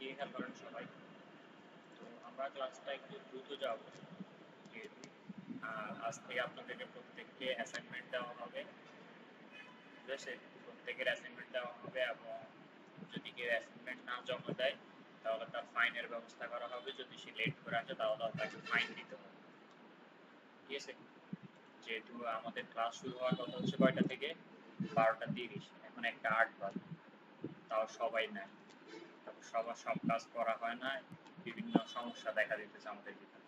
দিকে খেয়াল করেন সবাই। তো আমরা ক্লাসটা একটু দ্রুত যাব যেহেতু আজ থেকে আপনাদেরকে প্রত্যেককে অ্যাসাইনমেন্ট দেওয়া হবে, ঠিক আছে? প্রত্যেকের অ্যাসাইনমেন্ট দেওয়া হবে এবং যদি কেউ অ্যাসাইনমেন্ট না জমা দেয় তাহলে তার ফাইনের ব্যবস্থা করা হবে। যদি সে লেট করে আসে তাহলে তাকে ফাইন দিতে হবে, ঠিক আছে? যেহেতু আমাদের ক্লাস শুরু হওয়ার কথা হচ্ছে কয়টা থেকে? 12:30। এখন 1:08 বাজে, তাও সবাই নাই। তারপর সবার সব কাজ করা হয় না, বিভিন্ন সমস্যা দেখা দিতেছে আমাদের ভিতরে।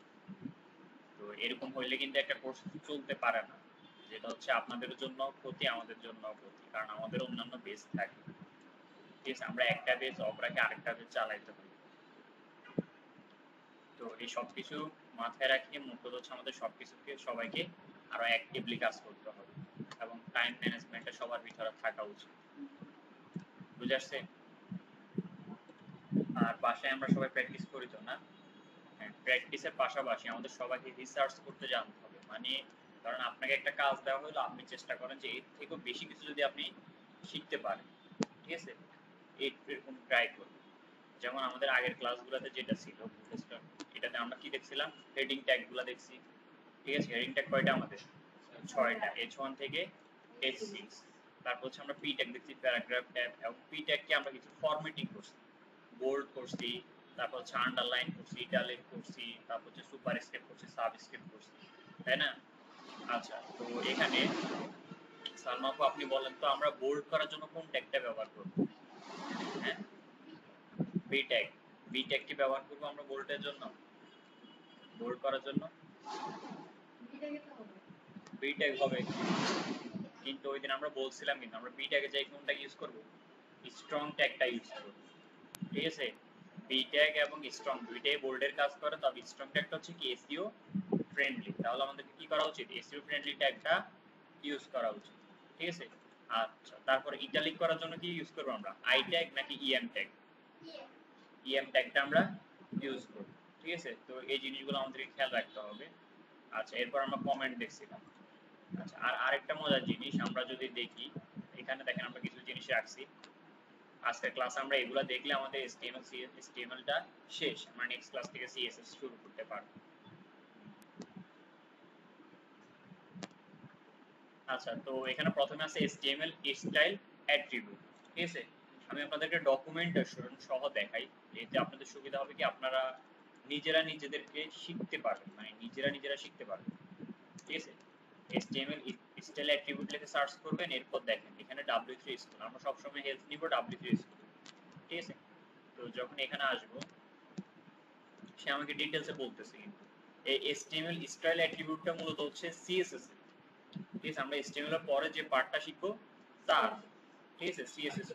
তো এরকম হইলে কিন্তু একটা কোর্স চলতে পারে না, যেটা হচ্ছে আপনাদের জন্য ক্ষতি, আমাদের জন্য ক্ষতি, কারণ আমাদের অন্যান্য বেস থাকে, ঠিক আছে? আমরা একটা বেস অফ রাখে আরেকটা বেস চালাইতে হবে। তো এই সব কিছু মাথায় রাখিয়ে মুখ্যত হচ্ছে আমাদের সবকিছুকে সবাইকে আরো অ্যাক্টিভলি কাজ করতে হবে এবং টাইম ম্যানেজমেন্টটা সবার ভিতরে থাকা উচিত। বুঝে আসছে? আর বাসায় আমরা সবাই প্র্যাকটিস করি তো না? হ্যাঁ, প্র্যাকটিসের পাশাপাশি আমাদের সবাইকে রিসার্চ করতে জানতে হবে। মানে কারণ আপনাকে একটা কাজ দেওয়া হলো, আপনি চেষ্টা করেন যে এর থেকেও বেশি কিছু যদি আপনি শিখতে পারেন, ঠিক আছে? এরকম ট্রাই করুন। যেমন আমাদের আগের ক্লাসগুলোতে যেটা ছিল, এটাতে আমরা কি দেখছিলাম? হেডিং ট্যাগগুলো দেখছি, ঠিক আছে? হেডিং ট্যাগ কয়টা আমাদের? 6টা, H1 থেকে H6। তারপর হচ্ছে আমরা পি ট্যাগ দেখছি, প্যারাগ্রাফ ট্যাগ, এবং পি ট্যাগকে আমরা কিছু ফরম্যাটিং করছি, বোল্ড করছি, তারপর হচ্ছে আন্ডারলাইন করছি, ইটালিক করছি, তারপর হচ্ছে সুপারস্ক্রিপ্ট করছি, সাবস্ক্রিপ্ট করছি, তাই না? আচ্ছা, তো এখানে সালমা আপু আপনি বলেন তো আমরা বোল্ড করার জন্য কোন ট্যাগটা ব্যবহার করব? হ্যাঁ, বি ট্যাগ। বি ট্যাগটি ব্যবহার করব আমরা বোল্ডের জন্য, বোল্ড করার জন্য বি ট্যাগ হবে। কিন্তু ওই দিন আমরা বলছিলাম কিন্তু আমরা বি ট্যাগে যাই কোনটা ইউজ করব? স্ট্রং ট্যাগটা ইউজ করব, ঠিক আছে? বি ট্যাগ এবং স্ট্রং দুইটাই বোল্ডের কাজ করে, তবে স্ট্রং ট্যাগটা হচ্ছে কি এসইও ফ্রেন্ডলি। তাহলে আমাদের কি করা উচিত? এসইও ফ্রেন্ডলি ট্যাগটা ইউজ করা উচিত, ঠিক আছে? আচ্ছা, তারপর ইটালিক করার জন্য কি ইউজ করব আমরা? আই ট্যাগ নাকি ইএম ট্যাগ? ইএম ট্যাগটা আমরা ইউজ করব, ঠিক আছে? তো এই জিনিসগুলো আমাদেরকে খেয়াল রাখতে হবে। আচ্ছা, এরপর আমরা কমেন্ট দেখছিলাম। আচ্ছা, আর আরেকটা মজার জিনিস আমরা যদি দেখি, এখানে দেখেন আমরা কিছু জিনিস রাখছি। আজকের ক্লাসে আমরা এগুলা দেখলে আমাদের HTML-টা শেষ। আমরা নেক্সট ক্লাস থেকে CSS শুরু করতে পারব। আচ্ছা, তো এখানে প্রথমে আছে HTML স্টাইল অ্যাট্রিবিউট, ঠিক আছে? আমি আপনাদেরকে ডকুমেন্টেশন সহ দেখাই, এতে আপনাদের সুবিধা হবে কি আপনারা নিজেরা নিজেদেরকে শিখতে পারবেন, মানে নিজেরা শিখতে পারবেন, ঠিক আছে? HTML স্টাইল অ্যাট্রিবিউট লিখে সার্চ করবেন, এরপর দেখেন এখানে W3 স্কুল, আমরা সবসময় হেল্প নিব W3 স্কুল, ঠিক আছে? তো যখন এখানে আসবো সে আমাকে ডিটেইলসে বলতেছে, কিন্তু এই HTML স্টাইল অ্যাট্রিবিউটটা মূলত হচ্ছে CSS, ঠিক আছে? আমরা HTML এর পরে যে পার্টটা শিখবো তার, ঠিক আছে? CSS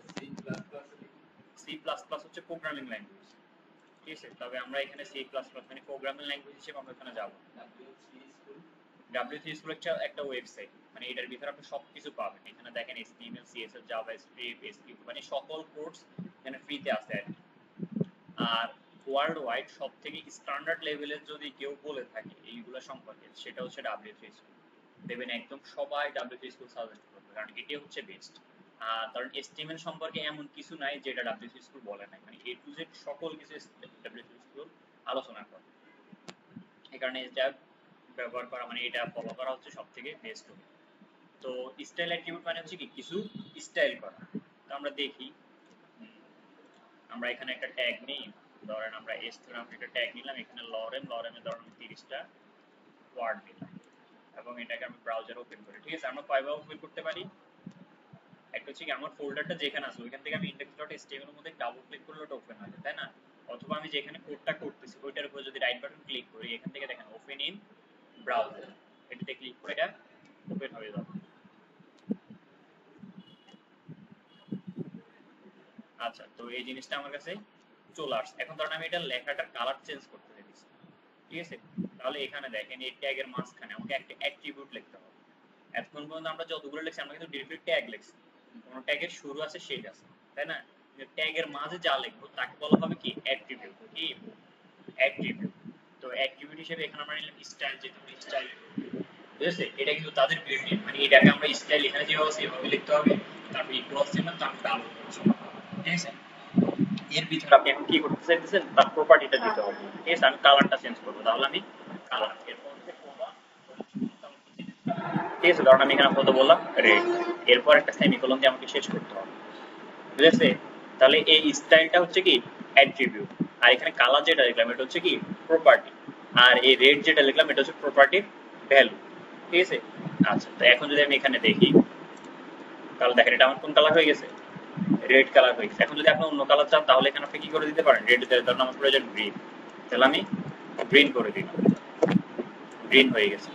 C++ হচ্ছে প্রোগ্রামিং ল্যাঙ্গুয়েজ, ঠিক আছে? তবে আমরা এখানে C++ মানে প্রোগ্রামিং ল্যাঙ্গুয়েজ হিসেবে আমরা এখানে যাব। W3 স্কুল একটা ওয়েবসাইট, মানে এটার ভিতরে আপনি সবকিছু পাবেন। এখানে দেখেন HTML, CSS, JavaScript, SQL, মানে সকল কোর্স এখানে ফ্রিতে আছে আর কি। আর ওয়ার্ল্ড ওয়াইড সবথেকে স্ট্যান্ডার্ড লেভেলের যদি কেউ বলে থাকে এইগুলো সম্পর্কে, সেটা হচ্ছে W3 স্কুল। দেখবেন একদম সবাই W3 স্কুল সাজেস্ট করবে, কারণ এটি হচ্ছে বেস্ট। কারণ HTML সম্পর্কে এমন কিছু নাই যেটা W3 স্কুল বলে নাই, মানে A to Z সকল কিছু W3 স্কুল আলোচনা করে। এই কারণে এটা ব্যবহার করা, মানে এটা ফলো করা হচ্ছে সবথেকে বেস্ট হবে। তো স্টাইল অ্যাট্রিবিউট মানে হচ্ছে কি কিছু স্টাইল করা। তো আমরা দেখি, আমরা এখানে একটা ট্যাগ নেই, ধরেন আমরা স্টুডেন্ট আমরা একটা ট্যাগ নিলাম, এখানে লরেমে ধরেন 30টা ওয়ার্ড নিলাম এবং এটাকে আমি ব্রাউজারে ওপেন করি, ঠিক আছে? আমরা কয়ভাবে ওপেন করতে পারি? একটা হচ্ছে কি আমার ফোল্ডারটা যেখানে আছে ওইখান থেকে আমি index.html এর মধ্যে ডাবল ক্লিক করলে ওটা ওপেন হয়ে যায়, তাই না? অথবা আমি যেখানে কোডটা করতেছি ওইটার উপর যদি রাইট বাটন ক্লিক করি, এখান থেকে দেখেন ওপেন ইন ব্রাউজার, এটাতে ক্লিক করে এটা ওপেন হয়ে যাবে। আচ্ছা, তো এই জিনিসটা আমার কাছে চলে আসছে। এখন ধরেন আমি এটা লেখাটার কালার চেঞ্জ করতে চাইছি, ঠিক আছে? তাহলে এখানে দেখেন এই ট্যাগের মাঝখানে আমাকে একটা অ্যাট্রিবিউট লিখতে হবে। এতক্ষণ পর্যন্ত আমরা যতগুলো লিখছি আমরা কিন্তু ডিরেক্টলি ট্যাগ লিখছি, কোন ট্যাগের শুরু আছে শেষ আছে, তাই না? ট্যাগের মাঝে যা লিখবো তাকে বলা হবে কি অ্যাট্রিবিউট। কি অ্যাট্রিবিউট? তো অ্যাট্রিবিউট হিসেবে এখানে আমরা নিলাম স্টাইল, যেহেতু স্টাইল, ঠিক আছে? এটা কিন্তু তাদের বিল্ডিং, মানে এটাকে আমরা স্টাইল এখানে যেভাবে সেভাবে লিখতে হবে, তারপর ইকুয়াল চিহ্ন, তারপর ডাবল কোটেশন, ঠিক আছে? এর ভিতরে আপনি এখন কি করতে চাইতেছেন তার প্রপার্টিটা দিতে হবে, ঠিক আছে। আমি কালারটা চেঞ্জ করবো, তাহলে আমি কালার এরপর হচ্ছে কোবা, ঠিক আছে। ধরুন আমি এখানে কত বললাম রেড, এরপর একটা সেমিকোলন দিয়ে আমাকে শেষ করতে হবে, বুঝেছে। তাহলে এই স্টাইলটা হচ্ছে কি অ্যাট্রিবিউট, আর এখানে কালার যেটা লিখলাম এটা হচ্ছে কি প্রপার্টি, আর এই রেড যেটা লিখলাম এটা হচ্ছে প্রপার্টির ভ্যালু, ঠিক আছে। আচ্ছা, তো এখন যদি আমি এখানে দেখি, তাহলে দেখেন এটা আমার কোন কালার হয়ে গেছে, রেড কালার হয়ে গেছে। এখন যদি আপনি অন্য কালার চান তাহলে এখানে আপনি কি করে দিতে পারেন, রেড দিয়ে, ধরুন আমার প্রয়োজন গ্রিন, তাহলে আমি গ্রিন করে দিলাম, গ্রিন হয়ে গেছে,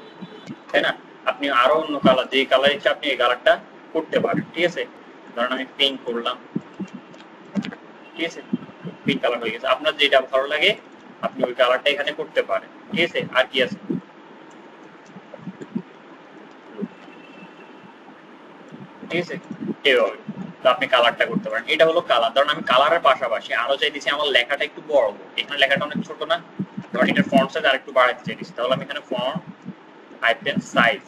তাই না। আপনি আরো অন্য কালার, যে কালার ইচ্ছা আপনি এই কালারটা করতে পারেন, ঠিক আছে। ধরুন আমি পিঙ্ক করলাম, ঠিক আছে, পিঙ্ক কালার হয়ে গেছে। আপনার যেটা ভালো লাগে আপনি ওই কালারটা এখানে করতে পারেন, ঠিক আছে। আর কি আছে, ঠিক আছে, এভাবে তো আপনি কালারটা করতে পারেন। এটা হলো কালার। ধরুন আমি কালারের পাশাপাশি আরো চাইতেছি আমার লেখাটা একটু বড়, এখানে লেখাটা অনেক ছোট না, ধরুন এটার ফন্ট সাইজ আরেকটু বাড়াতে চাইতেছি, তাহলে আমি এখানে ফন্ট হাইফেন সাইজ,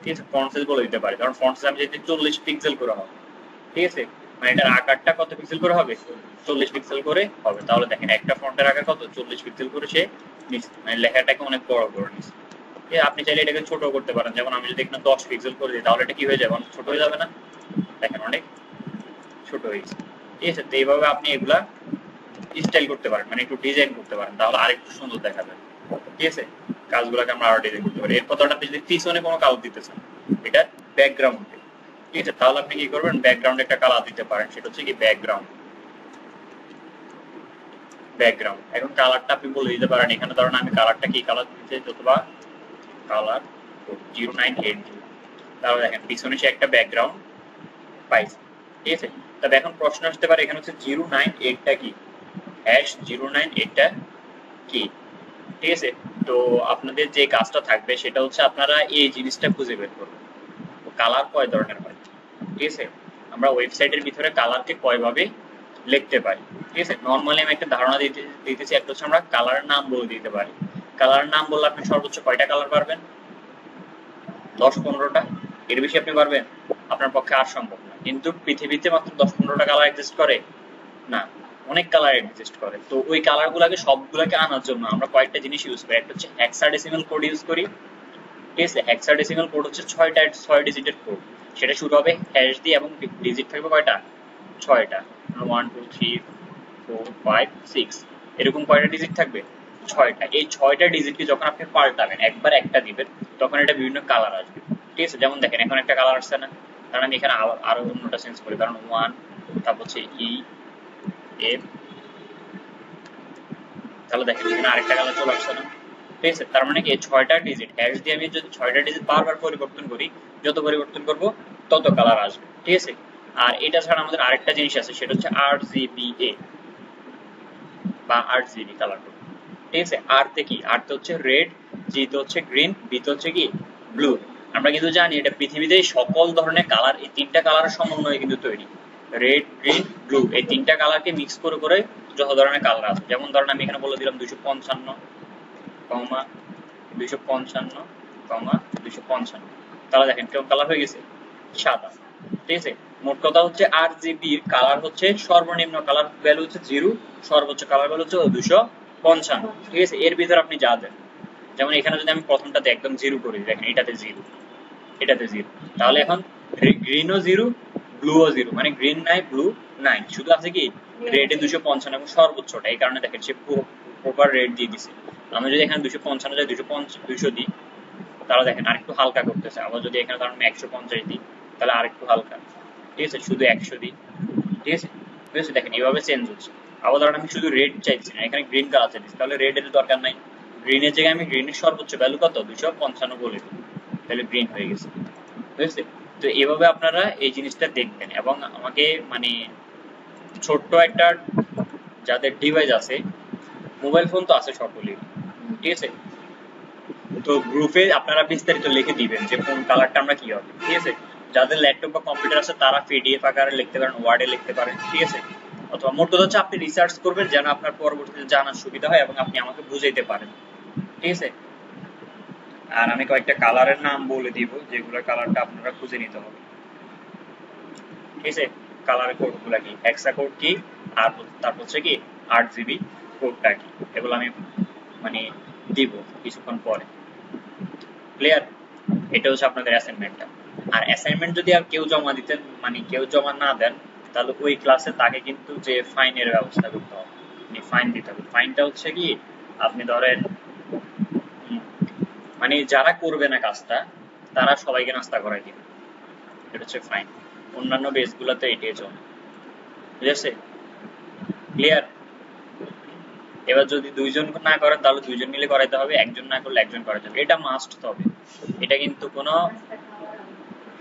ঠিক আছে, ফন্ট সাইজ বলে দিতে পারি। ধরুন ফন্ট সাইজ আমি যদি 40 পিক্সেল করে হবে, ঠিক আছে, মানে এটার আকারটা কত পিক্সেল করে হবে, 40 পিক্সেল করে হবে। তাহলে দেখেন একটা ফন্টের আকার কত, 40 পিক্সেল করে সে নিচ্ছে, মানে লেখাটাকে অনেক বড় করে নিচ্ছে। আপনি চাইলে এটাকে ছোট করতে পারেন, যেমন আমি যদি এখানে 10 পিক্সেল করে দিই তাহলে এটা কি হয়ে যাবে, অনেক ছোট হয়ে যাবে না, দেখেন অনেক ছোট হয়ে গেছে, ঠিক আছে। তো এইভাবে আপনি এগুলা স্টাইল করতে পারেন, মানে একটু ডিজাইন করতে পারেন, তাহলে আরেকটু সুন্দর দেখা যায়, ঠিক আছে। কাজগুলোকে আমরা আরো ডিজাইন করতে পারি। এর কথাটা আপনি যদি পিছনে কোনো কালার দিতে চান, এটা ব্যাকগ্রাউন্ডে, ঠিক আছে, তাহলে আপনি কি করবেন, ব্যাকগ্রাউন্ডে একটা কালার দিতে পারেন, সেটা হচ্ছে কি ব্যাকগ্রাউন্ড, ব্যাকগ্রাউন্ড। এখন কালারটা আপনি বলে দিতে পারেন, এখানে ধরুন আমি কালারটা কি কালার দিতে চাই, অথবা কালার 0980, তাহলে দেখেন পিছনে সে একটা ব্যাকগ্রাউন্ড পাইছে, ঠিক আছে। তবে এখন প্রশ্ন আসতে পারে এখানে হচ্ছে 098টা কি, হ্যাশ 098টা কি, ঠিক আছে। তো আপনাদের যে কাজটা থাকবে সেটা হচ্ছে আপনারা এই জিনিসটা খুঁজে বের করবেন, কালার কয় ধরনের হয়, ঠিক আছে। আমরা ওয়েবসাইটের ভিতরে কালারকে কয়ভাবে লিখতে পারি, ঠিক আছে। নর্মালি আমি একটা ধারণা দিতেছি, একটা হচ্ছে আমরা কালারের নাম বলে দিতে পারি। কালারের নাম বললে আপনি সর্বোচ্চ কয়টা কালার পারবেন, 10-15টা, এর বেশি আপনি পারবেন, আপনার পক্ষে আর সম্ভব না। কিন্তু পৃথিবীতে মাত্র 10-15টা কালার এক্সিস্ট করে না, অনেক কালার এক্সিস্ট করে। তো ওই কালার গুলাকে সবগুলোকে আনার জন্য আমরা কয়েকটা জিনিস ইউজ করি, একটা হচ্ছে হেক্সাডেসিমাল কোড ইউজ করি, ঠিক আছে। হেক্সাডেসিমাল কোড হচ্ছে 6 ডিজিটের কোড, সেটা শুরু হবে হ্যাশ দিয়ে এবং ডিজিট থাকবে কয়টা, 6টা, 1 2 3 4 5 6, এরকম কয়টা ডিজিট থাকবে, 6টা। এই 6টা ডিজিটকে যখন আপনি পাল্টাবেন, একবার একটা দিবেন, তখন এটা বিভিন্ন কালার আসবে, ঠিক আছে। যেমন দেখেন এখন একটা কালার আসছে না, কারণ আমি এখানে আরো অন্যটা চেঞ্জ করি, কারণ 1, তারপর হচ্ছে ই এফ, তাহলে দেখেন এখানে আরেকটা কালার চলে আসছে না, ঠিক আছে। তার মানে কি 6টা ডিজিট হ্যাশ দিয়ে আমি যদি 6টা ডিজিট বারবার পরিবর্তন করি, যত পরিবর্তন করব তত কালার আসবে, ঠিক আছে। আর এটা ছাড়া আমাদের আরেকটা জিনিস আছে, সেটা হচ্ছে RGBA বা RGB কালার কোড, ঠিক আছে। আর তে কি, আর তে হচ্ছে রেড, জি তে হচ্ছে গ্রিন, বি তে হচ্ছে কি ব্লু। আমরা কিন্তু জানি এটা পৃথিবীতে সকল ধরনের কালার এই তিনটা কালারের সমন্বয়ে কিন্তু তৈরি, রেড গ্রিন ব্লু, এই তিনটা কালারকে মিক্স করে করে যত ধরনের কালার আছে। যেমন ধরেন আমি এখানে বলে দিলাম 255, 255, 255, তাহলে দেখেন কেমন কালার হয়ে গেছে, সাদা, ঠিক আছে। মোট কথা হচ্ছে RGB এর কালার হচ্ছে সর্বনিম্ন কালার ভ্যালু হচ্ছে 0, সর্বোচ্চ কালার ভ্যালু হচ্ছে 255, ঠিক আছে। এর ভিতরে আপনি যা দেন, যেমন এখানে যদি আমি প্রথমটাতে একদম 0 করি, দেখেন এটাতে 0, এটাতে 0, তাহলে এখন গ্রিনও 0, ব্লুও 0, মানে গ্রিন নাই ব্লু নাই, শুধু আছে কি রেডে 255 এবং সর্বোচ্চটা, এই কারণে দেখেন সে প্রপার রেড দিয়ে দিছে। আমি যদি এখানে 255 যায় 200 দিই, তাহলে দেখেন আরেকটু হালকা করতেছে। আবার যদি এখানে ধরুন 150 দিই, তাহলে আরেকটু হালকা, ঠিক আছে। শুধু 100 দিই, ঠিক আছে, ঠিক আছে। দেখেন এইভাবে চেঞ্জ হচ্ছে। আবার ধরুন আমি শুধু রেড চাইছি না, এখানে গ্রিন কালার চাইছি, তাহলে রেড এর দরকার নাই, গ্রিনের জায়গায় আমি গ্রিনের সর্বোচ্চ ভ্যালু কত 255 বলে দিই, তাহলে গ্রিন হয়ে গেছে, বুঝছে। তো এইভাবে আপনারা এই জিনিসটা দেখবেন, এবং আমাকে মানে ছোট্ট একটা যাদের ডিভাইস আছে, মোবাইল ফোন তো আছে সকলেই, ঠিক আছে, তো গ্রুপে আপনারা বিস্তারিত লিখে দিবেন যে কোন কালারটা আমরা কি হবে, ঠিক আছে। যাদের ল্যাপটপ বা কম্পিউটার আছে তারা পিডিএফ আকারে লিখতে পারেন, ওয়ার্ডে লিখতে পারেন, ঠিক আছে। অথবা মোট কথা হচ্ছে আপনি রিসার্চ করবেন যেন আপনার পরবর্তীতে জানার সুবিধা হয় এবং আপনি আমাকে বুঝাইতে পারেন, ঠিক আছে। আর আমি কয়েকটা কালারের নাম বলে দিব, যেগুলো কালারটা আপনারা খুঁজে নিতে হবে, ঠিক আছে। কালার কোড গুলা কি, হেক্সা কোড কি, আর তারপর হচ্ছে কি 8 GB কোডটা কি, এগুলো আমি মানে দিব কিছুক্ষণ পরে। ক্লিয়ার? এটা হচ্ছে আপনাদের অ্যাসাইনমেন্টটা। আর অ্যাসাইনমেন্ট যদি আর কেউ জমা দিতে মানে কেউ জমা না দেন, তাহলে ওই ক্লাসে তাকে কিন্তু যে ফাইনের ব্যবস্থা করতে হবে, মানে ফাইন দিতে হবে। ফাইনটা হচ্ছে কি, আপনি ধরেন মানে যারা করবে না কাজটা তারা সবাইকে নাস্তা করাই দিবে, এটা হচ্ছে ফাইন। অন্যান্য বেসগুলোতে এটাই চলে, বুঝেছে? ক্লিয়ার? এবার যদি দুইজন না করেন তাহলে দুইজন মিলে করাইতে হবে, একজন না করলে একজন করাইতে হবে, এটা মাস্ট। তবে এটা কিন্তু কোনো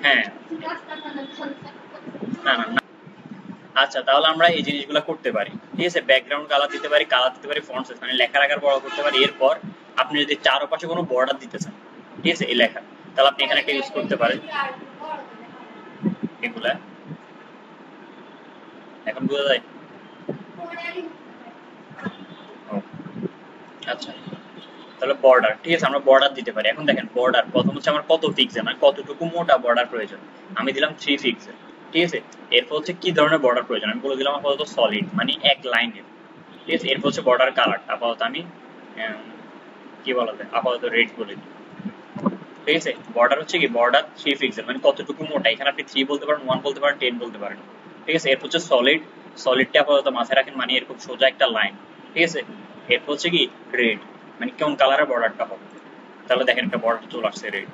হ্যাঁ না না না। আচ্ছা, তাহলে আমরা এই জিনিসগুলো করতে পারি, ঠিক আছে? ব্যাকগ্রাউন্ড কালার দিতে পারি ফন্ট সাইজ মানে লেখার আকার বড় করতে পারি। এরপর আপনি যদি চারপাশে কোনো বর্ডার দিতে চান, ঠিক আছে, এই লেখা, তাহলে আপনি এখানে একটা ইউজ করতে পারেন এগুলা। এখন বোঝা যায়? আচ্ছা, তাহলে বর্ডার, ঠিক আছে, আমরা বর্ডার দিতে পারি। এখন দেখেন বর্ডার প্রথম হচ্ছে আমার কত পিক্সেল মানে কতটুকু মোটা বর্ডার প্রয়োজন, আমি দিলাম 3 পিক্সেল, ঠিক আছে। এরপর হচ্ছে কি ধরনের বর্ডার প্রয়োজন আমি বলে দিলাম আপাতত সলিড মানে এক লাইনের, ঠিক আছে। এরপর হচ্ছে বর্ডার কালারটা আপাতত আমি কি বলা যায় আপাতত রেড বলে দিই, ঠিক আছে। বর্ডার হচ্ছে কি বর্ডার 3 পিক্সেল মানে কতটুকু মোটা, এখানে আপনি 3 বলতে পারেন, 1 বলতে পারেন, 10 বলতে পারেন, ঠিক আছে। এরপর হচ্ছে সলিড, সলিডটা আপাতত মাথায় রাখেন মানে এরকম সোজা একটা লাইন, ঠিক আছে। এরপর হচ্ছে কি রেড মানে কোন কালারের বর্ডারটা হবে, তাহলে দেখেন একটা বর্ডার চলে আসছে রেড,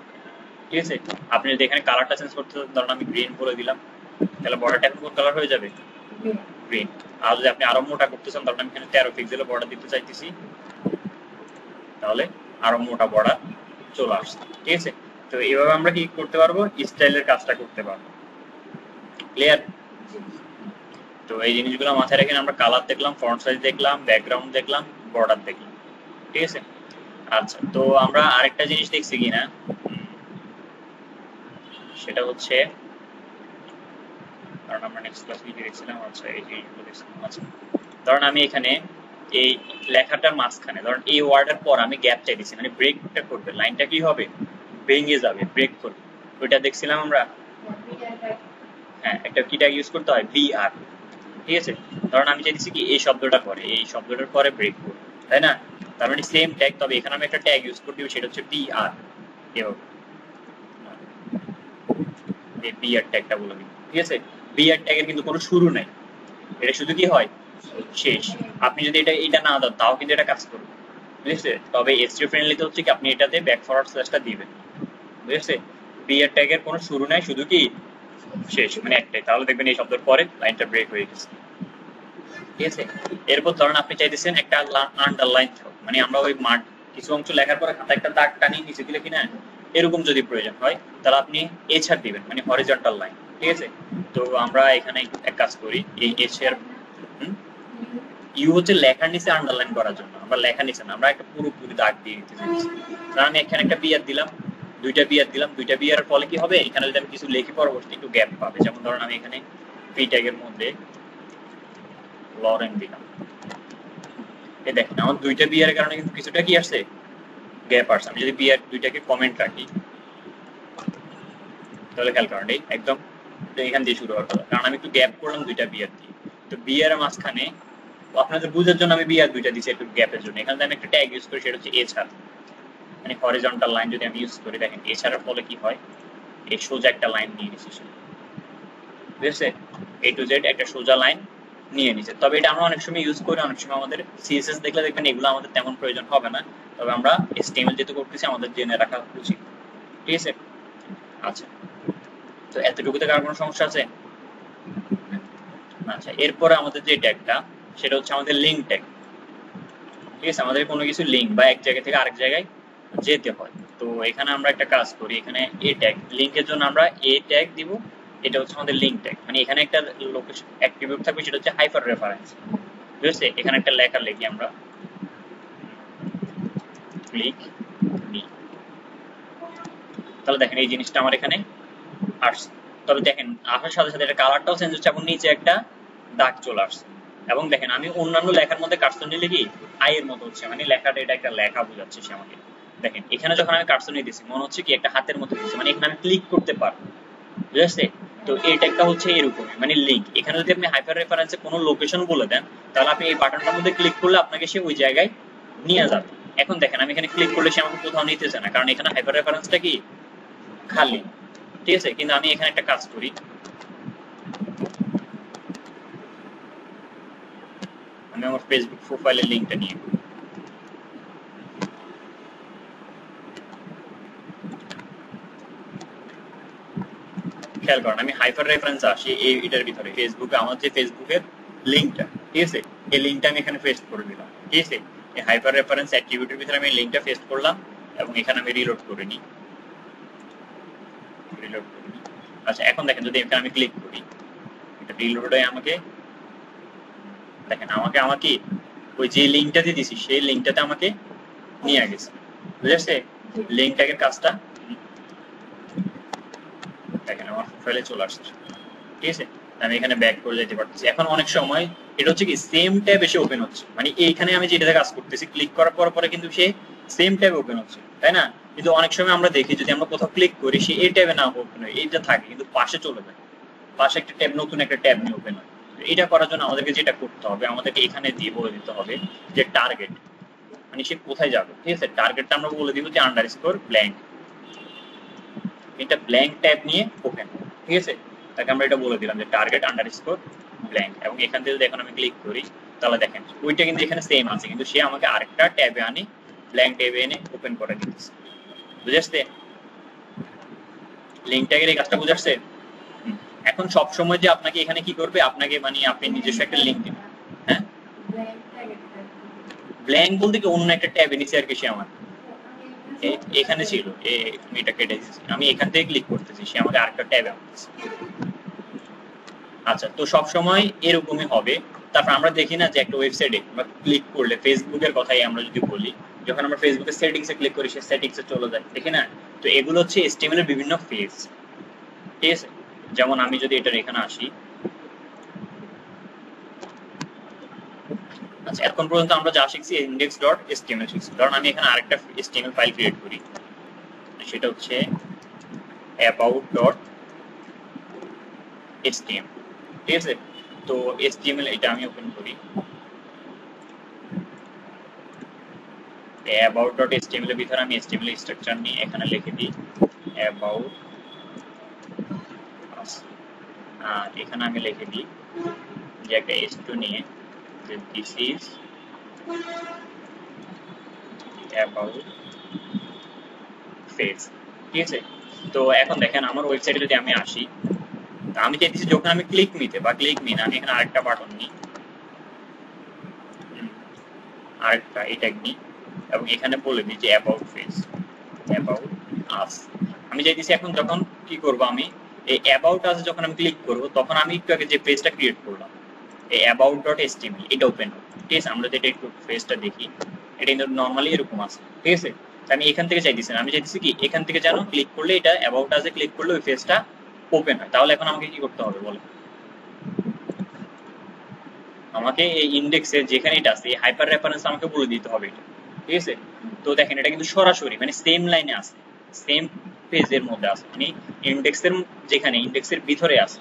ঠিক আছে। আপনি যদি এখানে কালারটা চেঞ্জ করতে চান, ধরুন আমি গ্রিন বলে দিলাম, তাহলে বর্ডারটা এখন কোন কালার হয়ে যাবে? গ্রিন। আর যদি আপনি আরো মোটা করতে চান, ধরুন আমি এখানে 13 পিক্সেলের বর্ডার দিতে চাইতেছি, তাহলে আরো মোটা বর্ডার চলে আসছে, ঠিক আছে। তো এইভাবে আমরা কি করতে পারবো, স্টাইলের কাজটা করতে পারবো। ক্লিয়ার? তো এই জিনিসগুলো মাথায় রেখে আমরা কালার দেখলাম, ফন্ট সাইজ দেখলাম, ব্যাকগ্রাউন্ড দেখলাম, বর্ডার দেখলাম, ঠিক আছে। আচ্ছা, তো আমরা আরেকটা জিনিস দেখছি কিনা সেটা হচ্ছে, কারণ আমরা নেক্সট ক্লাস কি দেখছিলাম, আচ্ছা এই জিনিসগুলো দেখছিলাম। আচ্ছা, ধরুন আমি এখানে এই লেখাটার মাঝখানে ধরুন এই ওয়ার্ডের পর আমি গ্যাপ চাই দিচ্ছি, মানে ব্রেকটা করবে, লাইনটা কি হবে, ভেঙে যাবে, ব্রেক করবে, ওইটা দেখছিলাম আমরা। হ্যাঁ, একটা কি ট্যাগ ইউজ করতে হয়, বিআর, ঠিক আছে। ধরুন আমি চাইছি কি এই শব্দটা পরে, এই শব্দটার পরে ব্রেক করবে, তাই না? তার মানে সেম ট্যাগ, তবে এখানে আমি একটা ট্যাগ ইউজ করে দিব, সেটা হচ্ছে বিআর, এভাবে এই বিআর ট্যাগটা বলে দিই, ঠিক আছে। বিআর ট্যাগের কিন্তু কোনো শুরু নাই, এটা শুধু কি হয় শেষ। আপনি যদি এটা না দেন তাও কিন্তু এটা কাজ করবে, বুঝেছে। তবে এসটিও ফ্রেন্ডলিতে হচ্ছে কি আপনি এটাতে ব্যাক ফরওয়ার্ড স্ল্যাশটা দিবেন, বুঝেছে। বিআর ট্যাগের কোনো শুরু নাই, শুধু কি শেষ, মানে একটাই, তাহলে দেখবেন এই শব্দের পরে লাইনটা ব্রেক হয়ে গেছে, ঠিক আছে। এরপর ধরেন আপনি চাইতেছেন একটা আন্ডারলাইন থাকুক, মানে আমরা ওই মাঠ কিছু অংশ লেখার পরে খাতা একটা দাগ টানিয়ে নিচে দিলে কিনা এরকম যদি প্রয়োজন হয়, তাহলে আপনি এছাড় দিবেন, মানে হরিজন্টাল লাইন, ঠিক আছে। তো আমরা এখানে এক কাজ করি, এই এছাড় ইউ হচ্ছে লেখার নিচে আন্ডারলাইন করার জন্য, আমরা লেখার নিচে না, আমরা একটা পুরোপুরি দাগ দিয়ে দিতে চাইছি। তাহলে আমি এখানে একটা বিয়ার দিলাম, দুইটা বিয়ার ফলে কি হবে, এখানে যদি আমি কিছু লিখি পরবর্তী একটু গ্যাপ পাবে, যেমন ধরুন আমি এখানে পি ট্যাগের মধ্যে লরেন দিলাম, এই দেখেন আমার দুইটা বিয়ারের কারণে কিন্তু কিছুটা কি আসছে, গ্যাপ আসছে। আমি যদি বিয়ার দুইটাকে কমেন্ট রাখি, তাহলে খেয়াল করেন এই একদম এখান দিয়ে শুরু হওয়ার কথা, কারণ আমি একটু গ্যাপ করলাম দুইটা বিয়ার দিয়ে। তো বিয়ারের মাঝখানে আপনাদের বুঝার জন্য আমি বিয়ার দুইটা দিচ্ছি একটু গ্যাপের জন্য, এখানে আমি একটা ট্যাগ ইউজ করি, সেটা হচ্ছে এছাড়, মানে হরিজন্টাল লাইন যদি আমি ইউজ করি, দেখেন এছাড়ার ফলে কি হয়, এই সোজা একটা লাইন নিয়ে নিচ্ছে, বুঝেছে, এ টু জেড একটা সোজা লাইন নিয়ে নিচ্ছে। তবে এটা আমরা অনেক সময় ইউজ করি, অনেক সময় আমাদের সিএসএস দেখলে দেখবেন এগুলো আমাদের তেমন প্রয়োজন হবে না, তবে আমরা এচটিএমএল যেহেতু করতেছি আমাদের জেনে রাখা উচিত, ঠিক আছে। আচ্ছা, তো এতটুকুতে কার কোনো সমস্যা আছে? আচ্ছা, এরপরে আমাদের যে ট্যাগটা সেটা হচ্ছে আমাদের লিঙ্ক ট্যাগ, ঠিক আছে। আমাদের কোনো কিছু লিঙ্ক বা এক জায়গা থেকে আরেক জায়গায় যেতে হয়, তো এখানে আমরা একটা কাজ করি, এখানে এ ট্যাগ লিঙ্কের জন্য আমরা এ ট্যাগ দিব, এটা হচ্ছে আমাদের লিঙ্ক ট্যাগ, মানে এখানে একটা লোকেশন অ্যাট্রিবিউট থাকবে, সেটা হচ্ছে হাইপার রেফারেন্স, বুঝেছে। এখানে একটা লেখা লিখি আমরা, ক্লিক নি, তাহলে দেখেন এই জিনিসটা আমার এখানে আসছে। তবে দেখেন আসার সাথে সাথে এটা কালারটাও চেঞ্জ হচ্ছে, এবং নিচে একটা দাগ চলে আসছে। এবং দেখেন আমি অন্যান্য লেখার মধ্যে কার্সর নিলে কি আই এর মতো হচ্ছে, মানে লেখাটা এটা একটা লেখা বোঝাচ্ছে সে আমাকে। দেখেন এখানে যখন আমি কার্সর নিয়ে দিছি মনে হচ্ছে কি একটা হাতের মতো দিচ্ছি, মানে এখানে আমি ক্লিক করতে পারবো, বুঝেছে। তো এই ট্যাগটা হচ্ছে এরকম, মানে লিংক। এখানে যদি আপনি হাইপার রেফারেন্সে কোনো লোকেশন বলে দেন, তাহলে আপনি এই বাটনটার মধ্যে ক্লিক করলে আপনাকে সে ওই জায়গায় নিয়ে যাবে। এখন দেখেন আমি এখানে ক্লিক করলে সে আমাকে কোথাও নিতেছে না, কারণ এখানে হাইপার রেফারেন্সটা কি খালি, ঠিক আছে। কিন্তু আমি এখানে একটা কাজ করি, আমি আমার ফেসবুক প্রোফাইলের লিংকটা নিয়ে খেয়াল করেন, আমি হাইপার রেফারেন্স আসি এটার ভিতরে ফেসবুকে, আমার যে ফেসবুকের লিংকটা, ঠিক আছে, এই লিংকটা আমি এখানে পেস্ট করে দিলাম, ঠিক আছে। এই হাইপার রেফারেন্স অ্যাট্রিবিউটের ভিতরে আমি লিংকটা পেস্ট করলাম এবং এখানে আমি রিলোড করে নিই। আচ্ছা এখন দেখেন যদি এখানে আমি ক্লিক করি, এটা রিলোড হয়ে আমাকে দেখেন আমাকে ওই যে লিংকটা দিয়ে দিছি সেই লিংকটাতে আমাকে নিয়ে গেছে, বুঝেছে লিংক ট্যাগের কাজটা। দেখেন আমার প্রোফাইলে চলে আসছে, ঠিক আছে। আমি এখানে ব্যাক করে যেতে পারতেছি। এখন অনেক সময় এটা হচ্ছে কি সেম ট্যাব এসে ওপেন হচ্ছে, মানে এইখানে আমি যেটাতে কাজ করতেছি ক্লিক করার পরে কিন্তু সে সেম ট্যাব ওপেন হচ্ছে, তাই না? কিন্তু অনেক সময় আমরা দেখি যদি আমরা কোথাও ক্লিক করি সে এই ট্যাবে না ওপেন হয়, এইটা থাকে কিন্তু পাশে চলে যায়, পাশে একটা ট্যাব, নতুন একটা ট্যাব নিয়ে ওপেন হয়। এটা করার জন্য আমাদেরকে যেটা করতে হবে, আমাদেরকে এখানে দিয়ে বলে দিতে হবে যে টার্গেট, মানে সে কোথায় যাবে, ঠিক আছে। টার্গেটটা আমরা বলে দিব যে আন্ডারস্কোর ব্ল্যাঙ্ক, এটা ব্ল্যাঙ্ক ট্যাব নিয়ে ওপেন, ঠিক আছে। তাকে আমরা এটা বলে দিলাম যে টার্গেট আন্ডারস্কোর ব্ল্যাঙ্ক, এবং এখান থেকে যদি এখন আমি ক্লিক করি তাহলে দেখেন ওইটা কিন্তু এখানে সেম আছে, কিন্তু সে আমাকে আরেকটা ট্যাবে আনি ব্ল্যাঙ্ক ট্যাবে এনে ওপেন করে দিতেছে, বুঝাচ্ছে লিংক ট্যাগের এই কাজটা বুঝাচ্ছে। এখন সব সময় যে আপনাকে এখানে কি করবে, আপনাকে মানে আপনি নিজস্ব একটা লিংক দিবেন, হ্যাঁ ব্ল্যাঙ্ক বলতে কি অন্য একটা ট্যাবে নিচে আর কি, সে আমার এখানে ছিল, এটা কেটে দিয়েছি, আমি এখান থেকে ক্লিক করতেছি, সে আমাকে আরেকটা ট্যাবে আনতেছে। আচ্ছা তো সব সময় এরকমই হবে। তারপর আমরা দেখি না যে একটা ওয়েবসাইটে আমরা ক্লিক করলে, ফেসবুকের কথাই আমরা যদি বলি, যখন আমরা ফেসবুকের সেটিংসে ক্লিক করি সে সেটিংসে চলে যায়, দেখি না? তো এগুলো হচ্ছে HTML এর বিভিন্ন ফেজ, ঠিক আছে। যেমন আমি যদি এটার এখানে আসি, আচ্ছা এখন পর্যন্ত আমরা যা শিখছি index.html শিখছি। কারণ আমি এখানে আরেকটা HTML ফাইল ক্রিয়েট করি, সেটা হচ্ছে about.html, ঠিক আছে। তো HTML এটা আমি ওপেন করি, about.html এর ভিতরে আমি HTML স্ট্রাকচার নিয়ে এখানে লিখে দিই about, আর এখানে আমি লিখে দিই যে একটা h2 নিয়ে যে this is about page, ঠিক আছে। তো এখন দেখেন আমার ওয়েবসাইটে যদি আমি আসি, আমি চাইতেছি যখন আমি ক্লিক মিতে বা ক্লিক মি না, আমি এখানে আরেকটা বাটন নিই, আরেকটা এটা নিই এবং এখানে বলে দিই যে অ্যাবাউট পেজ, অ্যাবাউট আস। আমি চাইতেছি এখন যখন কি করব, আমি এই অ্যাবাউট আস যখন আমি ক্লিক করব তখন আমি একটু আগে যে পেজটা ক্রিয়েট করলাম এই about.html এটা ওপেন হবে, ঠিক আছে। আমরা যেটা একটু পেজটা দেখি, এটা কিন্তু নরমালি এরকম আছে, ঠিক আছে। আমি এখান থেকে চাইতেছি না, আমি চাইতেছি কি এখান থেকে যেন ক্লিক করলে এটা অ্যাবাউট আসে ক্লিক করলে ওই পেজটা ওপেন হয়। তাহলে এখন আমাকে কি করতে হবে বলো, আমাকে এই ইন্ডেক্সের যেখানে এটা আছে এই হাইপার রেফারেন্স আমাকে বলে দিতে হবে এটা, ঠিক আছে। তো দেখেন এটা কিন্তু সরাসরি মানে সেম লাইনে আছে, সেম পেজের মধ্যে আছে, মানে ইন্ডেক্সের যেখানে ইন্ডেক্সের ভিতরে আছে,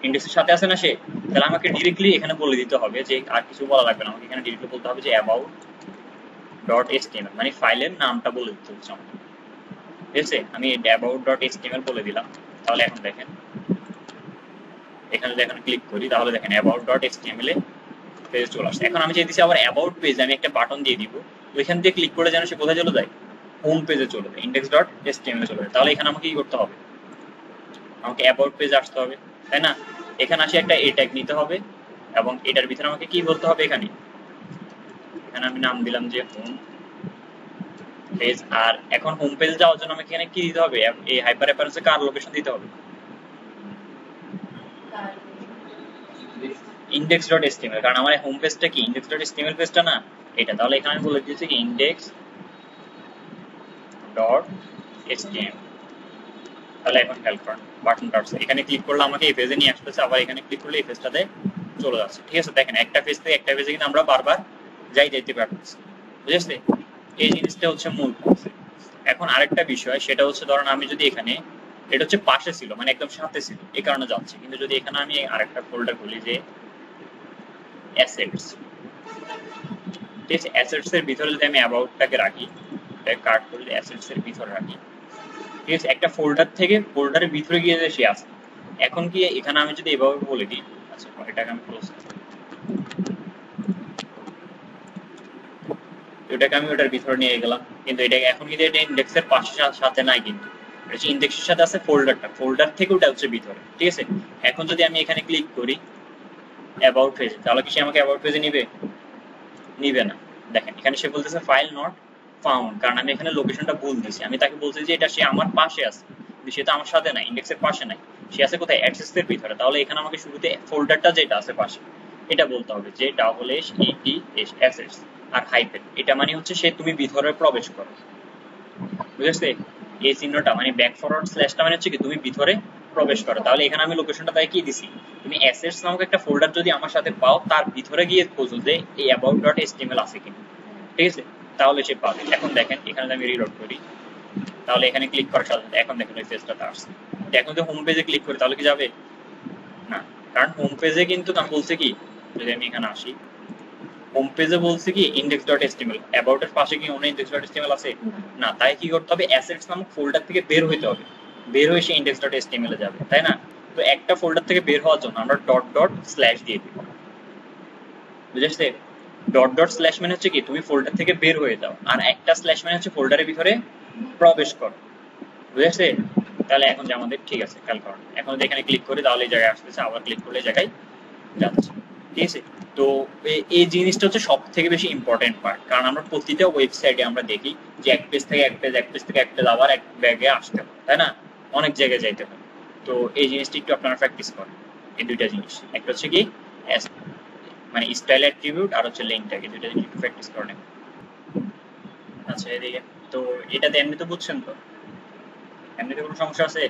ইন্ডেক্সের সাথে আছে না সে, তাহলে আমাকে ডিরেক্টলি এখানে বলে দিতে হবে যে আর কিছু বলা লাগবে না, আমাকে এখানে ডিরেক্টলি বলতে হবে যে about.html, মানে ফাইলের নামটা বলে দিতে হচ্ছে আমাকে, ঠিক আছে। আমি about.html বলে দিলাম। তাহলে এখন দেখেন এখানে যদি এখন ক্লিক করি তাহলে দেখেন about.html এ পেজ চলে আসছে। এখন আমি চাইতেছি আবার অ্যাবাউট পেজ আমি একটা বাটন দিয়ে দিব, ওইখান দিয়ে ক্লিক করলে যেন সে কোথায় চলে যায়, হোম পেজে চলে যায়, index.html এ চলে যায়। তাহলে এখানে আমাকে কি করতে হবে, আমাকে অ্যাবাউট পেজ আসতে হবে, তাই না? এখানে আসে একটা এ ট্যাগ নিতে হবে এবং এটার ভিতরে আমাকে কি বলতে হবে, এখানে আমি নাম দিলাম যে হোম পেজ। আর এখন হোম পেজে যাওয়ার জন্য আমাকে এখানে কি দিতে হবে, এই হাইপার রেফারেন্সে কার লোকেশন দিতে হবে, index.html, কারণ আমার হোম পেজটা কি index.html পেজটা না এটা। তাহলে এখানে আমি বলে দিয়েছি কি index.html। তাহলে এখন হেল্প করেন বাটনটা আছে, এখানে ক্লিক করলে আমাকে এই পেজে নিয়ে আসতেছে, আবার এখানে ক্লিক করলে এই পেজটাতে চলে যাচ্ছে, ঠিক আছে। দেখেন একটা পেজ থেকে একটা পেজে কিন্তু আমরা বারবার যাইতে পারতেছি, বুঝেছে। এই জিনিসটা হচ্ছে মূল কনসেপ্ট। এখন আরেকটা বিষয় সেটা হচ্ছে ধরেন আমি যদি এখানে এটা হচ্ছে পাশে ছিল, মানে একদম সাথে ছিল, এই কারণে যাচ্ছে। কিন্তু যদি এখানে আমি আরেকটা ফোল্ডার খুলি যে অ্যাসেটস, ঠিক আছে, অ্যাসেটস এর ভিতরে যদি আমি অ্যাবাউটটাকে রাখি, এটা কাট করে অ্যাসেটস এর ভিতরে রাখি, ঠিক আছে, একটা ফোল্ডার থেকে ফোল্ডারের ভিতরে গিয়ে যে সে আসে। এখন কি এখানে আমি যদি এভাবে বলে দিই, আচ্ছা এটাকে আমি ক্লোজ, এটাকে আমি ওটার ভিতরে নিয়ে গেলাম, কিন্তু এটা এখন কিন্তু এটা ইন্ডেক্সের পাশে সাথে নাই, কিন্তু এটা হচ্ছে ইন্ডেক্সের সাথে আছে ফোল্ডারটা, ফোল্ডার থেকে ওটা হচ্ছে ভিতরে, ঠিক আছে। এখন যদি আমি এখানে ক্লিক করি অ্যাবাউট পেজে, তাহলে কি সে আমাকে অ্যাবাউট পেজে নিবে? নিবে না। দেখেন এখানে সে বলতেছে ফাইল নট ফাউন্ড, কারণ আমি এখানে লোকেশনটা ভুল দিয়েছি। আমি তাকে বলছি যে এটা সে আমার পাশে আছে, কিন্তু সে তো আমার সাথে নাই, ইন্ডেক্সের পাশে নাই, সে আছে কোথায়? অ্যাক্সেসের ভিতরে। তাহলে এখানে আমাকে শুরুতে ফোল্ডারটা যেটা আছে পাশে এটা বলতে হবে, যে ডাবল এস ইটি এস অ্যাসেটস আর হাইফেন, এটা মানে হচ্ছে সে তুমি ভিতরে প্রবেশ করো, বুঝেছে? এই চিহ্নটা মানে ব্যাক ফরওয়ার্ড স্ল্যাশটা মানে হচ্ছে কি তুমি ভিতরে প্রবেশ করো। তাহলে এখানে আমি লোকেশনটা তাই কি দিছি, তুমি অ্যাসেটস নামক একটা ফোল্ডার যদি আমার সাথে পাও, তার ভিতরে গিয়ে খোঁজো যে এই about.html আছে কিনা, ঠিক আছে, তাহলে সে পাবে। এখন দেখেন এখানে আমি রিলোড করি, তাহলে এখানে ক্লিক করার সাথে সাথে এখন দেখেন ওই পেজটা আসছে। এখন যদি হোম পেজে ক্লিক করি তাহলে কি যাবে? না, কারণ হোম পেজে কিন্তু আমি বলছি কি, যদি আমি এখানে আসি হোম পেজে বলছি কি index.html, about এর পাশে কি অন্য index.html আছে? না, তাই কি করতে হবে? অ্যাসেটস নামক ফোল্ডার থেকে বের হইতে হবে, বের হয়ে সে index.html এ যাবে, তাই না? তো একটা ফোল্ডার থেকে বের হওয়ার জন্য আমরা ডট ডট স্ল্যাশ দিয়ে দিব, বুঝেছে? ডট ডট স্ল্যাশ মানে হচ্ছে কি তুমি ফোল্ডার থেকে বের হয়ে যাও, আর একটা স্ল্যাশ মানে হচ্ছে ফোল্ডারের ভিতরে প্রবেশ করো, বুঝেছে? তাহলে এখন যে আমাদের ঠিক আছে, খেয়াল করুন, এখন যদি এখানে ক্লিক করি তাহলে এই জায়গায় আসতেছে, আবার ক্লিক করলে এই জায়গায় যাচ্ছে, ঠিক আছে। তো এই জিনিসটা হচ্ছে সব থেকে বেশি ইম্পর্টেন্ট পার্ট, কারণ আমরা প্রতিটা ওয়েবসাইটে আমরা দেখি যে এক পেজ থেকে এক পেজ, এক পেজ থেকে এক পেজ আবার এক ব্যাগে আসতে হয়, তাই না? অনেক জায়গায় যাইতে হয়। তো এই জিনিসটা একটু আপনারা প্র্যাকটিস করেন, এই দুইটা জিনিস, একটা হচ্ছে কি মানে স্টাইল অ্যাট্রিবিউট, আর হচ্ছে লিঙ্ক ট্যাগ, এই দুইটা জিনিস একটু প্র্যাকটিস করেন। আচ্ছা এদিকে তো এটাতে এমনিতে বুঝছেন তো? এমনিতে কোনো সমস্যা আছে?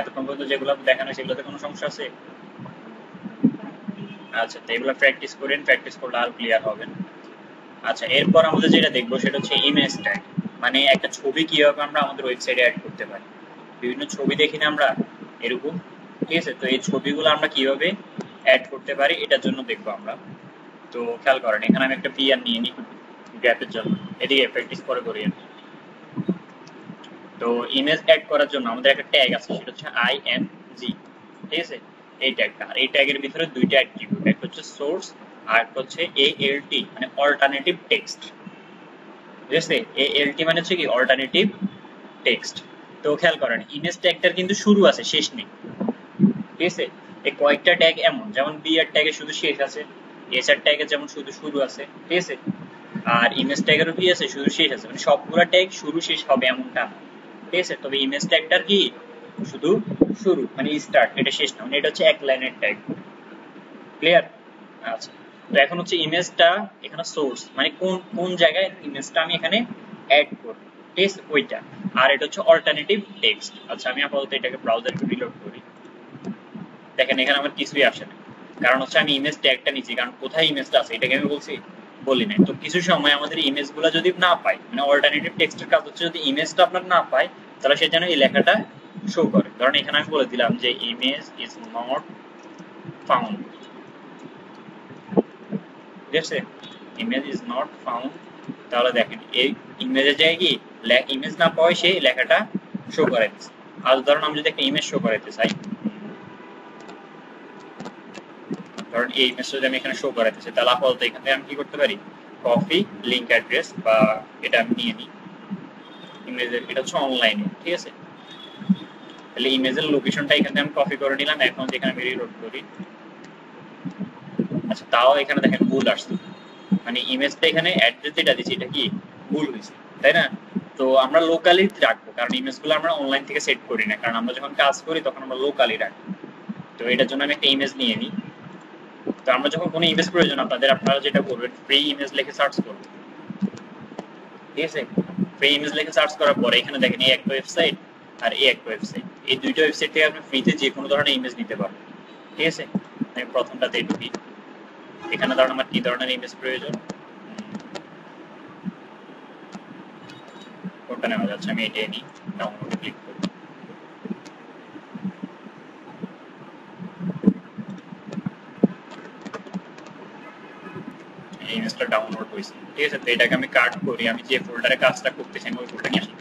এতক্ষণ পর্যন্ত যেগুলো দেখানো সেগুলোতে কোনো সমস্যা আছে? আচ্ছা, তো এগুলো প্র্যাকটিস করেন, প্র্যাকটিস করলে আরো ক্লিয়ার হবেন। আচ্ছা, এরপর আমাদের যেটা দেখবো সেটা হচ্ছে ইমেজ ট্যাগ, মানে একটা ছবি কিভাবে আমরা আমাদের ওয়েবসাইটে অ্যাড করতে পারি। বিভিন্ন ছবি দেখি না আমরা এরকম, ঠিক আছে, তো এই ছবিগুলো আমরা কিভাবে অ্যাড করতে পারি এটার জন্য দেখবো আমরা। তো খেয়াল করেন এখানে আমি একটা পিআর নিয়ে নিই গ্যাপের জন্য, এদিকে প্র্যাকটিস করে করি আমি। তো ইমেজ অ্যাড করার জন্য আমাদের একটা ট্যাগ আছে, সেটা হচ্ছে IMG, ঠিক আছে, এই ট্যাগটা। আর এই ট্যাগের ভিতরে দুইটা অ্যাট্রিবিউট, একটা হচ্ছে সোর্স আর একটা হচ্ছে ALT, মানে অল্টারনেটিভ টেক্সট, ঠিক আছে। ALT মানে হচ্ছে কি অল্টারনেটিভ টেক্সট। তো খেয়াল করেন ইমেজ ট্যাগটার কিন্তু শুরু আছে, শেষ নেই, ঠিক আছে। এই কয়েকটা ট্যাগ এমন, যেমন BR ট্যাগে শুধু শেষ আছে, SR ট্যাগে যেমন শুধু শুরু আছে, ঠিক আছে, আর ইমেজ ট্যাগেরও কি আছে, শুধু শেষ আছে, মানে সবগুলো ট্যাগ শুরু শেষ হবে এমনটা না, ঠিক আছে। তবে ইমেজ ট্যাগটার কি শুধু শুরু মানে স্টার্ট, এটা শেষ না, মানে এটা হচ্ছে এক লাইনের ট্যাগ, ক্লিয়ার? আচ্ছা, তো এখন হচ্ছে ইমেজটা এখানে সোর্স, মানে কোন কোন জায়গায় ইমেজটা আমি এখানে অ্যাড করব, ঠিক আছে, ওইটা। আর এটা হচ্ছে অল্টারনেটিভ টেক্সট। আচ্ছা, আমি আপাতত এটাকে ব্রাউজারে রিলোড করি, দেখেন এখানে আমার কিছুই আসে না, কারণ হচ্ছে আমি ইমেজ ট্যাগটা নিচ্ছি, কারণ কোথায় ইমেজটা আছে এটাকে আমি বলছি, বলি নাই। তো কিছু সময় আমাদের ইমেজগুলো যদি না পাই, মানে অল্টারনেটিভ টেক্সটের কাজ হচ্ছে যদি ইমেজটা আপনার না পায়, তাহলে সে যেন এই লেখাটা শো করে। কারণ এখানে আমি বলে দিলাম যে ইমেজ ইজ নট ফাউন্ড, ঠিক আছে, ইমেজ ইজ নট ফাউন্ড। তাহলে দেখেন এই ইমেজের জায়গায় কি ইমেজ না পাওয়ায় সেই লেখাটা শো করাইতেছে। আর ধরুন আমি যদি একটা ইমেজ শো করাইতে চাই, ধরুন এই ইমেজটা যদি আমি এখানে শো করাইতে চাই, তাহলে আপাতত এখান থেকে আমি কি করতে পারি, কপি লিঙ্ক অ্যাড্রেস, বা এটা আমি নিয়ে নিই ইমেজের, এটা হচ্ছে অনলাইনে, ঠিক আছে। তাহলে ইমেজের লোকেশনটা এখান থেকে আমি কপি করে নিলাম, এখন যেখানে আমি রিলোড করি, আচ্ছা তাও এখানে দেখেন ভুল আসছে, মানে ইমেজটা এখানে অ্যাড্রেস যেটা দিচ্ছি এটা কি ভুল হয়েছে, তাই না? তো আমরা লোকালি রাখবো, কারণ ইমেজগুলো আমরা অনলাইন থেকে সেট করি না, কারণ আমরা যখন কাজ করি তখন আমরা লোকালি রাখি। তো এটার জন্য আমি একটা ইমেজ নিয়ে নিই। তো আমরা যখন কোনো ইমেজ প্রয়োজন আপনাদের, আপনারা যেটা করবেন ফ্রি ইমেজ লিখে সার্চ করবেন, ঠিক আছে। ফ্রি ইমেজ লিখে সার্চ করার পরে এখানে দেখেন এই একটা ওয়েবসাইট আর এই একটা ওয়েবসাইট, এই দুইটা ওয়েবসাইট থেকে আপনি ফ্রিতে যে কোনো ধরনের ইমেজ নিতে পারবেন, ঠিক আছে। আমি প্রথমটাতে ঢুকি, এখানে ধরুন আমার কি ধরনের ইমেজ প্রয়োজন, কোনটা নেওয়া যাচ্ছে, আমি এটাই নিই, ডাউনলোডে ক্লিক করি। এই ইমেজটা ডাউনলোড হয়েছে, ঠিক আছে। তো এটাকে আমি কাট করি, আমি যে ফোল্ডারে কাজটা করতেছি আমি ওই ফোল্ডারে নিয়ে আসি,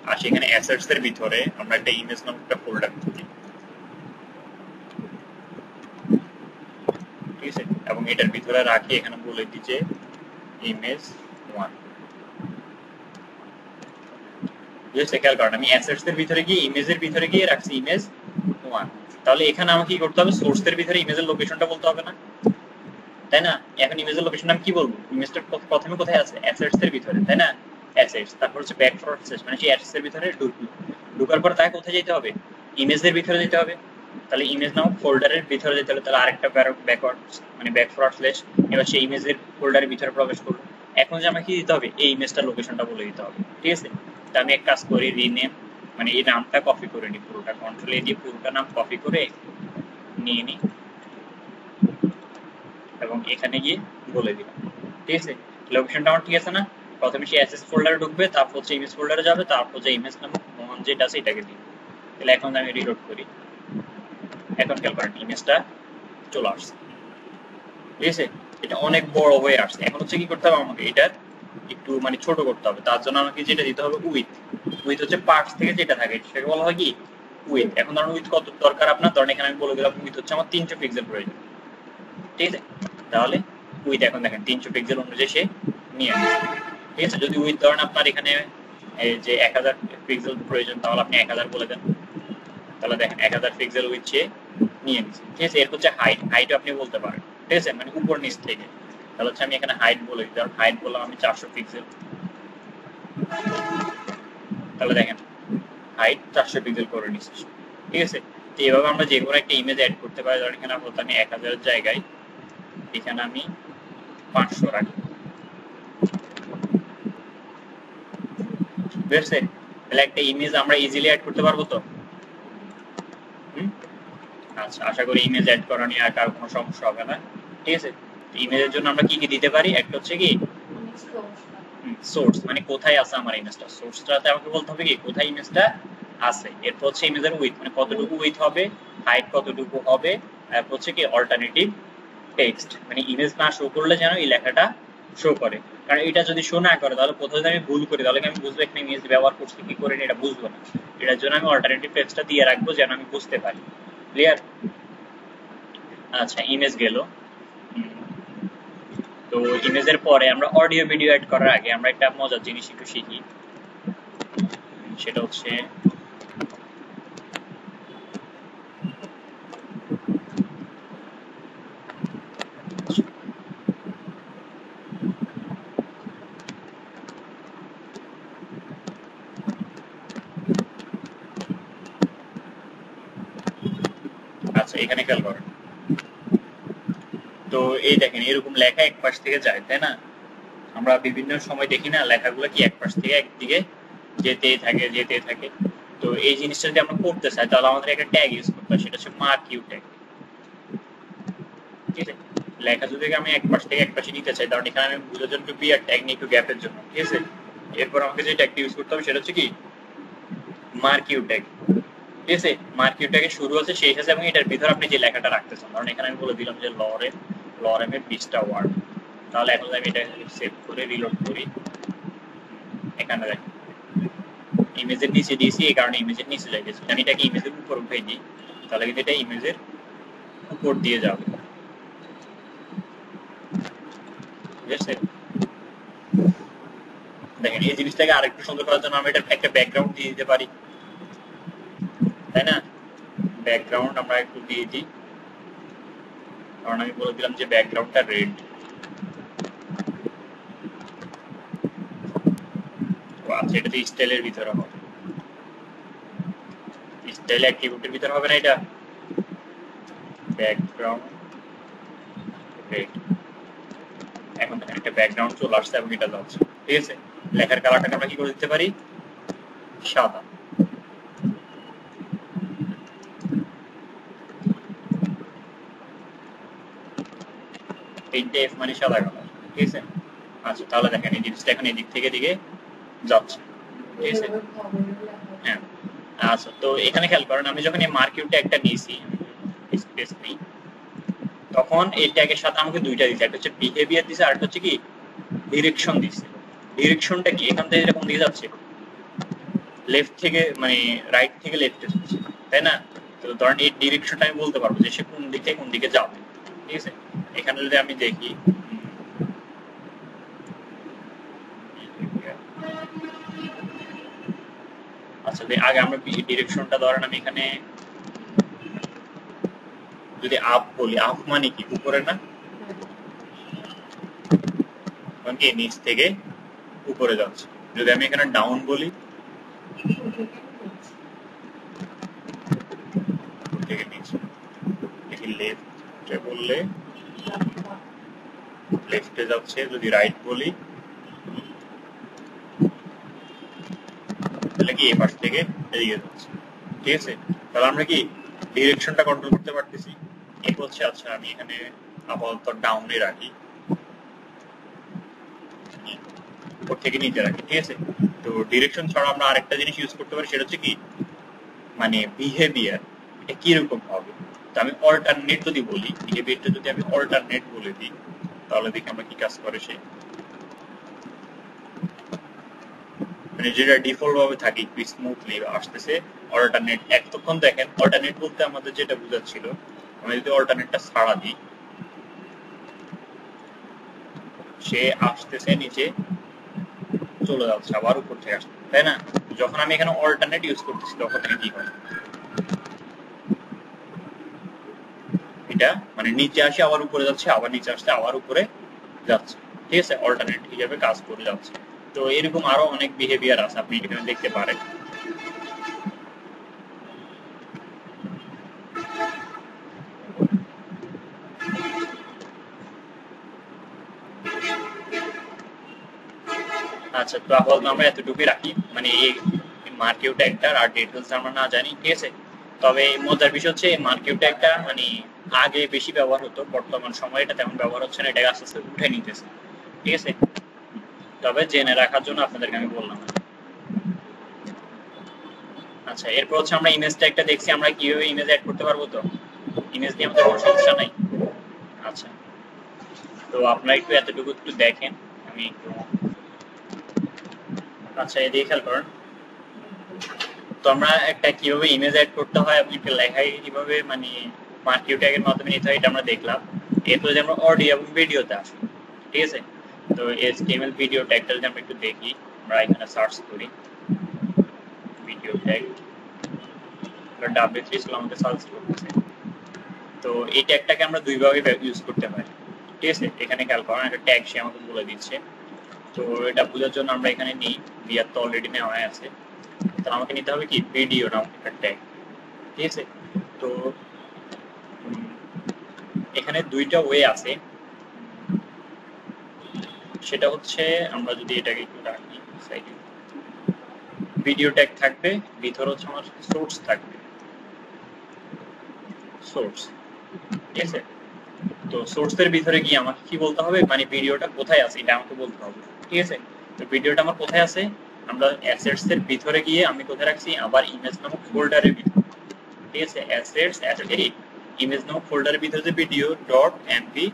আর সেখানে অ্যাসেটস এর ভিতরে আমরা একটা ইমেজ নামক একটা ফোল্ডার দিই, ঠিক আছে। এবং এটার ভিতরে রাখি, এখানে বলে দিই যে ইমেজ 1, ঠিক খেয়াল করেন আমি অ্যাসেটস এর ভিতরে গিয়ে ইমেজের ভিতরে গিয়ে রাখছি ইমেজ 1। তাহলে এখানে আমাকে কি করতে হবে, সোর্স এর ভিতরে ইমেজের লোকেশনটা বলতে হবে না, তাই না? এখন ইমেজের লোকেশন আমি কি বলবো, ইমেজটা প্রথমে কোথায় আছে, অ্যাসেটস এর ভিতরে, তাই না? অ্যাসেটস, তারপর হচ্ছে ব্যাক ফরওয়ার্ড স্ল্যাশ, মানে সেই অ্যাসেটস এর ভিতরে ঢুকলো, ঢোকার পর তাকে কোথায় যেতে হবে, ইমেজের ভিতরে যেতে হবে। তাহলে ইমেজ নামক ফোল্ডারের ভিতরে যেতে হলে তাহলে আরেকটা ব্যাকওয়ার্ড মানে ব্যাক ফরওয়ার্ড স্ল্যাশ, এবার সেই ইমেজের ফোল্ডারের ভিতরে প্রবেশ করলো। এখন যে আমাকে কি দিতে হবে, এই ইমেজটার লোকেশনটা বলে দিতে হবে, ঠিক আছে। তা আমি এক কাজ করি, রিনেম মানে এই নামটা কপি করে নিই পুরোটা, কন্ট্রোল এ দিয়ে পুরোটা নাম কপি করে নিয়ে নিই এবং এখানে গিয়ে বলে দিলাম, ঠিক আছে। লোকেশনটা আমার ঠিক আছে না, প্রথমে সেই অ্যাসেস ফোল্ডারে ঢুকবে, তারপর হচ্ছে ইমেজ ফোল্ডারে যাবে, তারপর যে ইমেজ নাম যেটা আছে এটাকে দিই। তাহলে এখন আমি রিলোড করি, এখন খেয়াল করেন ইমেজটা চলে আসছে, ঠিক আছে। এটা অনেক বড় হয়ে আসছে। এখন হচ্ছে কি করতে হবে, আমাকে এটার একটু মানে ছোট করতে হবে। তার জন্য আমাকে যেটা দিতে হবে উইথ, উইথ হচ্ছে পার্টস থেকে যেটা থাকে সেটাকে বলা হয় কি উইথ। এখন ধরুন উইথ কত দরকার আপনার, ধরেন এখানে আমি বলে দিলাম উইথ হচ্ছে আমার 300 পিক্সেল প্রয়োজন, ঠিক আছে। তাহলে উইথ এখন দেখেন 300 পিক্সেল অনুযায়ী সে নিয়ে আসছে, ঠিক আছে। যদি উইথ ধরেন আপনার এখানে এই যে 1000 পিক্সেল প্রয়োজন, তাহলে আপনি 1000 বলে দেন, তাহলে দেখেন 1000 পিক্সেল উইথ সে নিয়ে নিচ্ছে, ঠিক আছে। এর হচ্ছে হাইট, হাইটও আপনি বলতে পারেন, ঠিক আছে, মানে উপর নিচ থেকে। তাহলে হচ্ছে আমি এখানে হাইট বলে দিই, হাইট বললাম আমি 400 পিক্সেল, তাহলে দেখেন হাইট 400 পিক্সেল করে নিচ্ছি, ঠিক আছে। তো এইভাবে আমরা যে কোনো একটা ইমেজ অ্যাড করতে পারি। ধরেন এখানে বলতে আমি 1000 এর জায়গায় এখানে আমি 500 রাখি, বুঝছে? তাহলে একটা ইমেজ আমরা ইজিলি অ্যাড করতে পারবো তো। আচ্ছা, আশা করি ইমেজ অ্যাড করা নিয়ে আর কারো কোনো সমস্যা হবে না, ঠিক আছে। ইমেজের জন্য আমরা কি কি দিতে পারি, একটা হচ্ছে কি সোর্স, মানে কোথায় আছে আমার ইমেজটা, সোর্সটাতে আমাকে বলতে হবে কি কোথায় ইমেজটা আছে। এরপর হচ্ছে ইমেজের উইথ, মানে কতটুকু উইথ হবে, হাইট কতটুকু হবে, আর হচ্ছে কি অল্টারনেটিভ টেক্সট, মানে ইমেজ না শো করলে যেন এই লেখাটা শো করে। কারণ এটা যদি শো না করে তাহলে কোথাও যদি আমি ভুল করি তাহলে আমি বুঝবো এখানে ইমেজ ব্যবহার করছি কি করে, এটা বুঝবো না। এটার জন্য আমি অল্টারনেটিভ টেক্সটটা দিয়ে রাখবো যেন আমি বুঝতে পারি। ক্লিয়ার? আচ্ছা, ইমেজ গেল। তো ইমেজের পরে আমরা অডিও ভিডিও অ্যাড করার আগে আমরা একটা মজার জিনিস একটু শিখি, সেটা হচ্ছে আচ্ছা এখানে খেয়াল করেন। তো এই দেখেন এরকম লেখা এক পাশ থেকে যায়, তাই না? আমরা বিভিন্ন সময় দেখি না লেখাগুলো কি এক পাশ থেকে একদিকে যেতেই থাকে যেতে থাকে। তো এই জিনিসটা যদি আমরা করতে চাই তাহলে আমাদের একটা ট্যাগ ইউজ করতে হয়, সেটা হচ্ছে মার্ক ইউ ট্যাগ, ঠিক আছে। লেখা যদি আমি এক পাশ থেকে এক পাশে নিতে চাই, কারণ এখানে আমি বুঝার জন্য একটু বিয়ার ট্যাগ নিই একটু গ্যাপের জন্য, ঠিক আছে। এরপর আমাকে যে ট্যাগটা ইউজ করতে হবে সেটা হচ্ছে কি মার্ক ইউ ট্যাগ, ঠিক আছে। মার্ক ইউ ট্যাগের শুরু আছে শেষ আছে এবং এটার ভিতর আপনি যে লেখাটা রাখতে চান, কারণ এখানে আমি বলে দিলাম যে লরেমের 20টা ওয়ার্ড। তাহলে এখন আমি এটা সেভ করে রিলোড করি, এখানে দেখেন ইমেজের নিচে দিয়েছি, এই কারণে ইমেজের নিচে যাই গেছে। আমি এটাকে ইমেজের উপর উঠে দিই তাহলে কিন্তু এটা ইমেজের উপর দিয়ে যাবে, ঠিক আছে। দেখেন এই জিনিসটাকে আরেকটু সুন্দর করার জন্য আমি এটা একটা ব্যাকগ্রাউন্ড দিয়ে দিতে পারি, তাই না? ব্যাকগ্রাউন্ড আমরা একটু দিয়ে দিই, কারণ আমি বলে দিলাম যে ব্যাকগ্রাউন্ডটা রেড। আচ্ছা, এটা তো স্টাইলের ভিতরে হবে, স্টাইল অ্যাট্রিবিউটের ভিতরে হবে না, এটা ব্যাকগ্রাউন্ড রেড। এখন দেখেন একটা ব্যাকগ্রাউন্ড চলে আসছে এবং এটা যাচ্ছে, ঠিক আছে। লেখার কালারটাকে আমরা কি করে দিতে পারি, সাদা। এইটা এফ মানে সাদা কালার, ঠিক আছে। আচ্ছা, তাহলে দেখেন এই জিনিসটা এখন এদিক থেকে দিকে যাচ্ছে, ঠিক আছে। হ্যাঁ, আচ্ছা, তো এখানে খেয়াল করেন আমি যখন এই মার্ক ইউ ট্যাগটা নিয়েছি, স্পেস নেই, তখন এই ট্যাগের সাথে আমাকে দুইটা দিচ্ছে, একটা হচ্ছে বিহেভিয়ার দিছে, আর একটা হচ্ছে কি ডিরেকশন দিছে। ডিরেকশনটা কি, এখান থেকে এরকম দিয়ে যাচ্ছে লেফট থেকে, মানে রাইট থেকে লেফটে যাচ্ছে, তাই না? তো ধরেন এই ডিরেকশনটা আমি বলতে পারবো যে সে কোন দিক থেকে কোন দিকে যাবে, ঠিক আছে? এখানে যদি আমি দেখি, আচ্ছা আগে আমরা ডিরেকশনটা ধরেন আমি এখানে যদি আপ বলি, আপ মানে কি উপরে না, মানে কি নিচ থেকে উপরে যাচ্ছে। যদি আমি এখানে ডাউন বলি, থেকে নিচে। দেখি লেফটে বললে লেফটে যাচ্ছে, যদি রাইট বলি তাহলে কি এই পাশ থেকে এদিকে যাচ্ছে, ঠিক আছে? তাহলে আমরা কি ডিরেকশনটা কন্ট্রোল করতে পারতেছি। এই হচ্ছে, আচ্ছা আমি এখানে আপাতত ডাউনে রাখি, উপর থেকে নিচে রাখি, ঠিক আছে? তো ডিরেকশন ছাড়া আমরা আরেকটা জিনিস ইউজ করতে পারি, সেটা হচ্ছে কি মানে বিহেভিয়ার, এটা কিরকম হবে। তো আমি অল্টারনেট যদি বলি, বিহেভিয়ারটা যদি আমি অল্টারনেট বলে দিই, তাহলে দেখি আমরা কি কাজ করে সে, মানে যেটা ডিফল্ট ভাবে থাকে একটু স্মুথলি আসতেছে অল্টারনেট। এতক্ষণ দেখেন অল্টারনেট বলতে আমাদের যেটা বোঝাচ্ছিল, আমি যদি অল্টারনেটটা ছাড়া দিই, সে আসতেছে নিচে চলে যাচ্ছে, আবার উপর থেকে আসছে, তাই না? যখন আমি এখানে অল্টারনেট ইউজ করতেছি তখন কি হয়, এটা মানে নিচে আসে আবার উপরে যাচ্ছে, আবার নিচে আসছে আবার উপরে যাচ্ছে, ঠিক আছে? অল্টারনেট হিসেবে কাজ করে যাচ্ছে। তো এরকম আরো অনেক বিহেভিয়ার আছে, আপনি এখানে দেখতে পারেন। আচ্ছা, তো আপাতত আমরা এতটুকুই রাখি, মানে এই মার্কিউ ট্যাগটার আর ডিটেলস আমরা না জানি, ঠিক আছে? তবে মজার বিষয় হচ্ছে মার্কিউ ট্যাগটা মানে আগে বেশি ব্যবহার হতো, বর্তমান সময়ে এটা তেমন ব্যবহার হচ্ছে না, এটাকে আস্তে আস্তে উঠে নিতেছে, ঠিক আছে? তবে জেনে রাখার জন্য আপনাদেরকে আমি বললাম। আচ্ছা, এরপর হচ্ছে আমরা ইমেজ ট্যাগটা দেখছি, আমরা কিভাবে ইমেজ অ্যাড করতে পারবো। তো ইমেজ দিয়ে আমাদের কোনো সমস্যা নাই। আচ্ছা, তো আপনারা একটু এতটুকু একটু দেখেন, আমি একটু, আচ্ছা এদিকে খেয়াল করেন। তো আমরা একটা কিভাবে ইমেজ অ্যাড করতে হয় এবং একটা লেখায় কিভাবে মানে মার্কিউ ট্যাগের মাধ্যমে নিতে হয় এটা আমরা দেখলাম। এরপর যদি আমরা অডিও এবং ভিডিওতে আসি, ঠিক আছে? তো এইচটিএমএল ভিডিও ট্যাগটা যদি আমরা একটু দেখি, আমরা এখানে সার্চ করি ভিডিও ট্যাগ, W3 স্কুল আমাদের সার্চ করতেছে। তো এই ট্যাগটাকে আমরা দুই ভাবে ইউজ করতে পারি, ঠিক আছে? এখানে খেয়াল করেন একটা ট্যাগ সে আমাকে বলে দিচ্ছে। তো এটা বোঝার জন্য আমরা এখানে নিই, বিয়ার তো অলরেডি নেওয়া আছে, তো আমাকে নিতে হবে কি ভিডিও নাম একটা ট্যাগ, ঠিক আছে? তো এখানে দুইটা ওয়ে আছে, সেটা হচ্ছে আমরা যদি এটাকে একটু রাখি সাইডে, ভিডিও ট্যাগ থাকবে, ভিতর হচ্ছে আমার সোর্স থাকবে, সোর্স, ঠিক আছে? তো সোর্সের ভিতরে গিয়ে আমাকে কি বলতে হবে, মানে ভিডিওটা কোথায় আছে এটা আমাকে বলতে হবে, ঠিক আছে? তো ভিডিওটা আমার কোথায় আছে, আমরা অ্যাসেটস এর ভিতরে গিয়ে আমি কোথায় রাখছি, আবার ইমেজ নামক ফোল্ডারের ভিতরে, ঠিক আছে? অ্যাসেটস এই ইমেজ নামক ফোল্ডারের ভিতরে যে ভিডিও ডট এমপি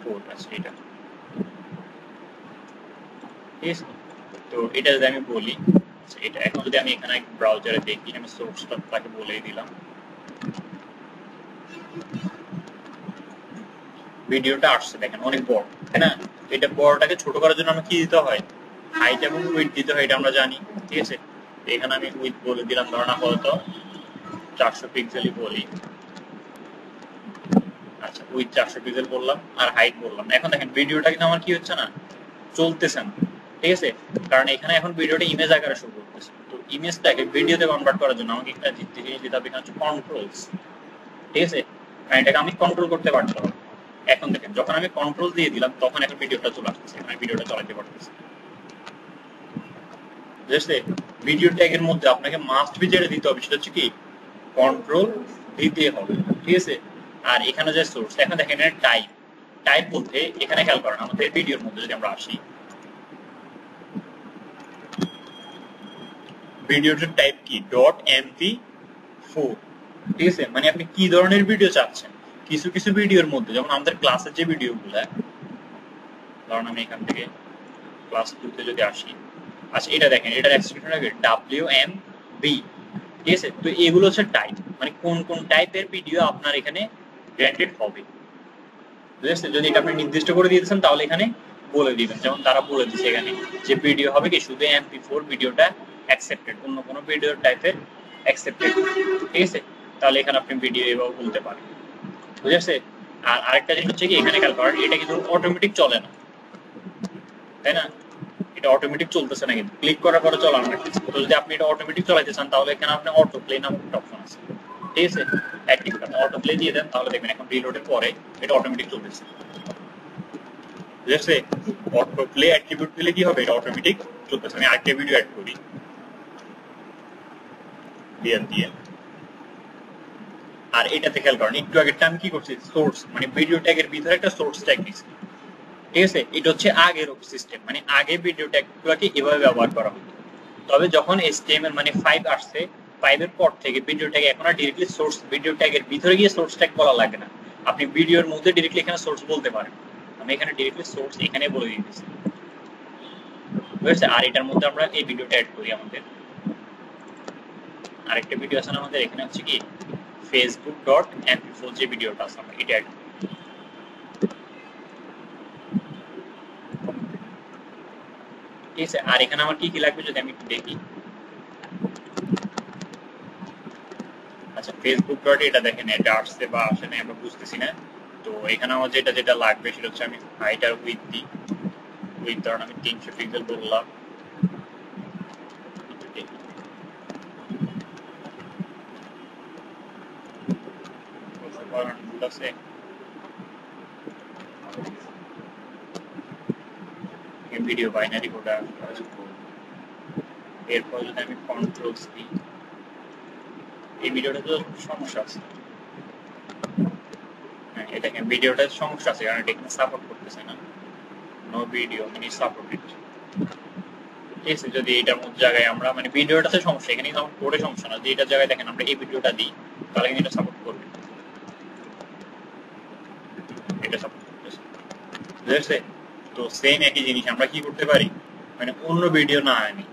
4 আছে এটা, ঠিক আছে? তো এটা যদি আমি বলি, এটা এখন যদি আমি এখানে ব্রাউজারে দেখি, আমি সোর্সটা তাকে বলেই দিলাম, ভিডিওটা আসছে দেখেন অনেক বড়, তাই না? এটা বড়টাকে ছোট করার জন্য আমরা কি দিতে হয়, হাইট এবং উইডথ দিতে হয়, এটা আমরা জানি, ঠিক আছে? এখানে আমি উইডথ বলে দিলাম, ধরুন আপাতত 400 পিক্সেলই বলি। আচ্ছা, উইডথ 400 পিক্সেল বললাম আর হাইট বললাম। এখন দেখেন ভিডিওটা কিন্তু আমার কি হচ্ছে না, চলতেছে না, ঠিক আছে? কারণ এখানে এখন ভিডিওটা ইমেজ আকারে শো করতেছে। তো ইমেজটাকে ভিডিওতে কনভার্ট করার জন্য আমাকে একটা জিনিস দিতে হবে, এখানে হচ্ছে কন্ট্রোলস, ঠিক আছে? কারণ এটাকে আমি কন্ট্রোল করতে পারতে হবে। এখন দেখেন যখন আমি কন্ট্রোল দিয়ে দিলাম তখন এখন ভিডিওটা চলে আসতেছে, আমি ভিডিওটা চালাতে পারতেছি, বুঝলে? ভিডিও ট্যাগের মধ্যে আপনাকে মাস্ট বি যেটা দিতে হবে সেটা হচ্ছে কি কন্ট্রোল দিতে হবে, ঠিক আছে? আর এখানে যে সোর্স, এখন দেখেন এখানে টাইপ, টাইপ বলতে এখানে খেয়াল করেন আমাদের ভিডিওর মধ্যে যদি আমরা আসি, ভিডিওটার টাইপ কি ডট এমপি 4, ঠিক আছে? মানে আপনি কি ধরনের ভিডিও চাচ্ছেন, কিছু কিছু ভিডিওর মধ্যে, যেমন আমাদের ক্লাসের যে ভিডিওগুলো, ধরুন আমি এখান থেকে ক্লাস 2 তে যদি আসি, আচ্ছা এটা দেখেন, এটার এক্সটেনশন হবে WMB, ঠিক আছে? তো এগুলো হচ্ছে টাইপ, মানে কোন কোন টাইপের ভিডিও আপনার এখানে গ্র্যান্টেড হবে, ঠিক আছে? যদি এটা আপনি নির্দিষ্ট করে দিয়েছেন তাহলে এখানে বলে দিবেন, যেমন তারা বলে দিচ্ছে এখানে যে ভিডিও হবে কি শুধু MP4 ভিডিওটা অ্যাকসেপ্টেড, অন্য কোনো ভিডিও টাইপের অ্যাকসেপ্টেড, ঠিক আছে? তাহলে এখানে আপনি ভিডিও এভাবে বলতে পারেন, বুঝেছে? আর আরেকটা জিনিস হচ্ছে কি, এখানে খেয়াল করেন, এটা কিন্তু অটোমেটিক চলে না, তাই না? এটা অটোমেটিক চলতেছে না, কিন্তু ক্লিক করার পরে চলানো লাগতেছে। তো যদি আপনি এটা অটোমেটিক চালাতে চান তাহলে এখানে আপনি অটো প্লে নামক একটা অপশন আছে, ঠিক আছে? অ্যাক্টিভ করেন, অটো প্লে দিয়ে দেন, তাহলে দেখবেন এখন রিলোডের পরে এটা অটোমেটিক চলতেছে, বুঝেছে? অটো প্লে অ্যাট্রিবিউট দিলে কি হবে, এটা অটোমেটিক চলতেছে। আমি আরেকটা ভিডিও অ্যাড করি, দিয়ে আর এটাতে খেয়াল করেন, একটু আগেরটা আমি কি করছি, সোর্স মানে ভিডিও ট্যাগের ভিতরে একটা সোর্স ট্যাগ দিয়েছি, ঠিক আছে? এটা হচ্ছে আগের সিস্টেম, মানে আগে ভিডিও ট্যাগগুলোকে এভাবে ব্যবহার করা হতো। তবে যখন HTML মানে 5 আসছে, 5 এর পর থেকে ভিডিও ট্যাগ এখন আর ডিরেক্টলি সোর্স ভিডিও ট্যাগের ভিতরে গিয়ে সোর্স ট্যাগ বলা লাগে না, আপনি ভিডিওর মধ্যে ডিরেক্টলি এখানে সোর্স বলতে পারেন। আমি এখানে ডিরেক্টলি সোর্স এখানে বলে দিতেছি, বুঝেছে? আর এটার মধ্যে আমরা এই ভিডিওটা অ্যাড করি, আমাদের আরেকটা ভিডিও আছে আমাদের এখানে হচ্ছে কি facebook.mp4 যে ভিডিওটা আছে আমরা এটা অ্যাড করি, ঠিক আছে? আর এখানে আমার কি কি লাগবে যদি আমি একটু দেখি, আচ্ছা ফেসবুক ডট এটা দেখেন, এটা আসছে বা আসে না আমরা বুঝতেছি না। তো এখানে আমার যেটা যেটা লাগবে সেটা হচ্ছে আমি হাইট আর উইথ দিই, উইথ ধরুন আমি 300 পিক্সেল বললাম, ভিডিও বাইনারি কোডা, এরপর যদি আমি কন্ট্রোলস দিই, এই ভিডিওটা তো সমস্যা আছে, হ্যাঁ এটা ভিডিওটা সমস্যা আছে কারণ এটা এখানে সাপোর্ট করতেছে না, নো ভিডিও মানে সাপোর্টেড, ঠিক আছে? যদি এটার মধ্যে জায়গায় আমরা মানে ভিডিওটাতে সমস্যা, এখানে সাপোর্ট করে সমস্যা না, যে এটার জায়গায় দেখেন আমরা এই ভিডিওটা দিই তাহলে কিন্তু এটা সাপোর্ট করবে, এটা সাপোর্ট করতেছে, বুঝেছে? তো সেম একই জিনিস আমরা কি করতে পারি, মানে অন্য ভিডিও না আনি,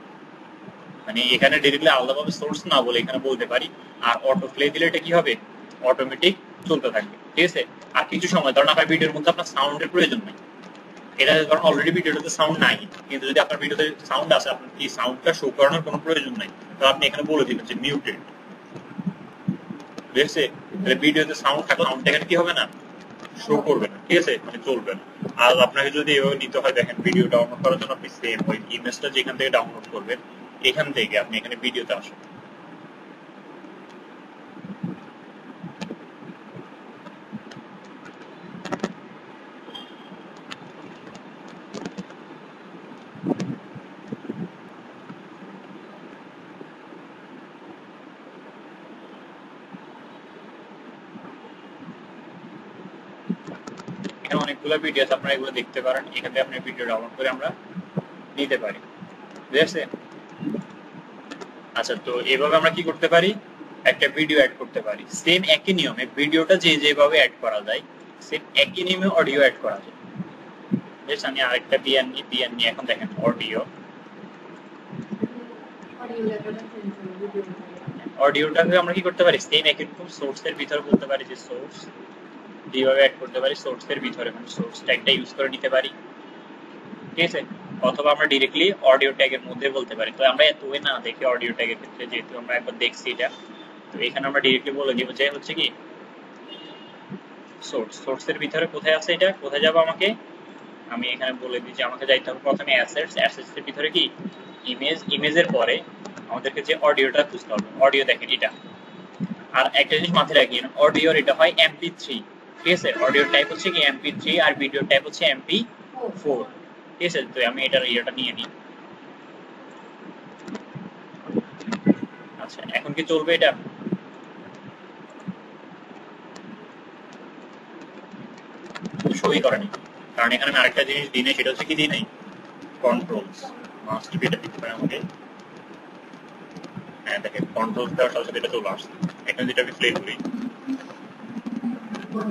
মানে এখানে ডিরেক্টলি আলাদাভাবে সোর্স না বলে এখানে বলতে পারি, আর অটো প্লে দিলে এটা কি হবে, অটোমেটিক চলতে থাকবে, ঠিক আছে? আর কিছু সময় ধরুন আপনার ভিডিওর মধ্যে আপনার সাউন্ডের প্রয়োজন নাই, এটা ধরুন অলরেডি ভিডিওটাতে সাউন্ড নাই, কিন্তু যদি আপনার ভিডিওতে সাউন্ড আছে, আপনার এই সাউন্ডটা শো করানোর কোনো প্রয়োজন নাই, তো আপনি এখানে বলে দিবেন যে মিউটেড, ঠিক আছে? তাহলে ভিডিওতে সাউন্ড থাকলে সাউন্ডটা এখানে কি হবে না, শো করবে না, ঠিক আছে? মানে চলবে না। আর আপনাকে যদি এভাবে নিতে হয়, দেখেন ভিডিও ডাউনলোড করার জন্য আপনি সেম ওই ইমেজটা যেখান থেকে ডাউনলোড করবেন এখান থেকে আপনি এখানে ভিডিওতে আসুন, এখানে অনেকগুলো ভিডিও আছে, আপনারা এগুলো দেখতে পারেন, এখান থেকে আপনি ভিডিও ডাউনলোড করে আমরা নিতে পারি, ঠিক আছে? আচ্ছা তো এভাবে আমরা কি করতে পারি, একটা ভিডিও অ্যাড করতে পারি, সেম একই নিয়মে ভিডিওটা যেভাবে অ্যাড করা যায় সেম একই নিয়মে অডিও অ্যাড করা যায়, বেশ? আমি আরেকটা বিয়ার নিয়ে এখন দেখেন অডিওটাকে আমরা কি করতে পারি, সেম একই রকম সোর্সের ভিতরে বলতে পারি যে সোর্স এইভাবে অ্যাড করতে পারি, সোর্সের ভিতরে মানে সোর্স ট্যাগটা ইউজ করে নিতে পারি, ঠিক আছে? অথবা আমরা ডিরেক্টলি অডিও ট্যাগের মধ্যে বলতে পারি। তো আমরা এত ওয়ে না দেখি অডিও ট্যাগের ক্ষেত্রে, যেহেতু আমরা একবার দেখছি এটা, তো এখানে আমরা ডিরেক্টলি বলে দিব যে হচ্ছে কি সোর্সের ভিতরে কোথায় আছে, এটা কোথায় যাবো আমাকে, আমি এখানে বলে দিই যে আমাকে যাইতে হবে প্রথমে অ্যাসেটসের ভিতরে কি ইমেজের পরে আমাদেরকে যে অডিওটা খুঁজতে হবে, অডিও দেখেন এটা। আর একটা জিনিস মাথায় রাখিয়ে অডিওর এটা হয় MP3, ঠিক আছে? অডিও টাইপ হচ্ছে কি MP3 আর ভিডিও টাইপ হচ্ছে MP4, ঠিক আছে? তো আমি এটার ইয়েটা নিয়ে নিই, আচ্ছা এখন কি চলবে এটা, সই করেনি, কারণ এখানে আমি আরেকটা জিনিস দিই নাই, সেটা হচ্ছে কি দিই নাই, কন্ট্রোলস মাস্ট বি, এটা দিতে পারি আমাকে, হ্যাঁ দেখেন কন্ট্রোলস দেওয়ার সাথে সাথে এটা চলে আসছে। এখানে যেটা আমি প্লে করি, আচ্ছা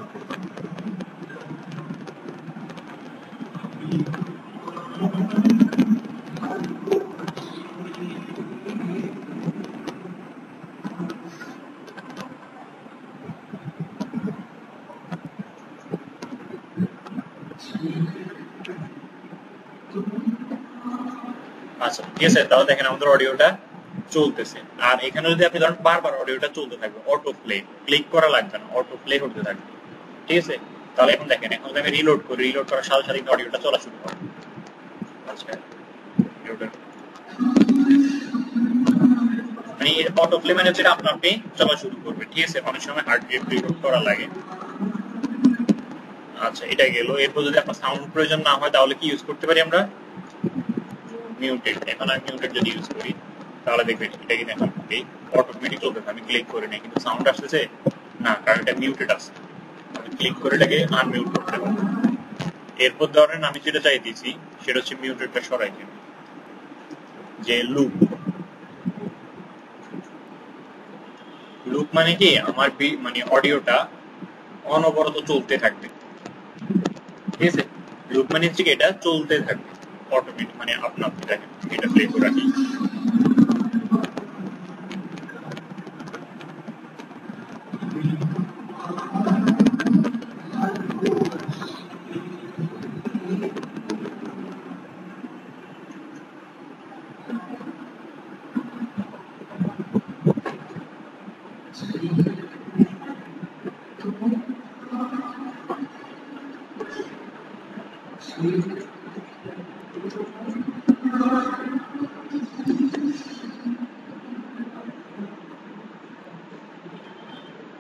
ঠিক আছে, তাহলে দেখেন আমাদের অডিওটা চলতেছে। আর এখানে যদি আপনি ধরেন বারবার অডিওটা চলতে থাকবে, অটো প্লে, ক্লিক করা লাগবে না, অটো প্লে করতে থাকবে, ঠিক আছে। তাহলে এখন দেখেন, এখন যদি আমি রিলোড করি, রিলোড করার সাথে সাথে অডিওটা চলা শুরু করে। আচ্ছা মানে অটো প্লে মানে হচ্ছে আপনা আপনি চলা শুরু করবে, ঠিক আছে। অনেক সময় হার্ড ডিস্ক রিলোড করা লাগে। আচ্ছা এটা গেল। এরপর যদি আপনার সাউন্ড প্রয়োজন না হয় তাহলে কি ইউজ করতে পারি আমরা? মিউটেড। এখন আমি মিউটেড যদি ইউজ করি তাহলে দেখবেন এটা কিন্তু এখন অটোমেটিক চলবে। আমি ক্লিক করে নেই কিন্তু সাউন্ড আসতেছে না, কারণ এটা মিউটেড আছে। আমি ক্লিক করে এটাকে আনমিউট করতে পারবো। এরপর ধরেন আমি যেটা চাই দিয়েছি সেটা হচ্ছে মিউটেডটা সরাই দিন, যে লুপ। লুপ মানে কি আমার মানে অডিওটা অনবরত চলতে থাকবে, ঠিক আছে। লুপ মানে হচ্ছে কি এটা চলতে থাকবে অটোমেটিক, মানে আপনা আপনি। দেখেন এটা প্লে করে রাখি।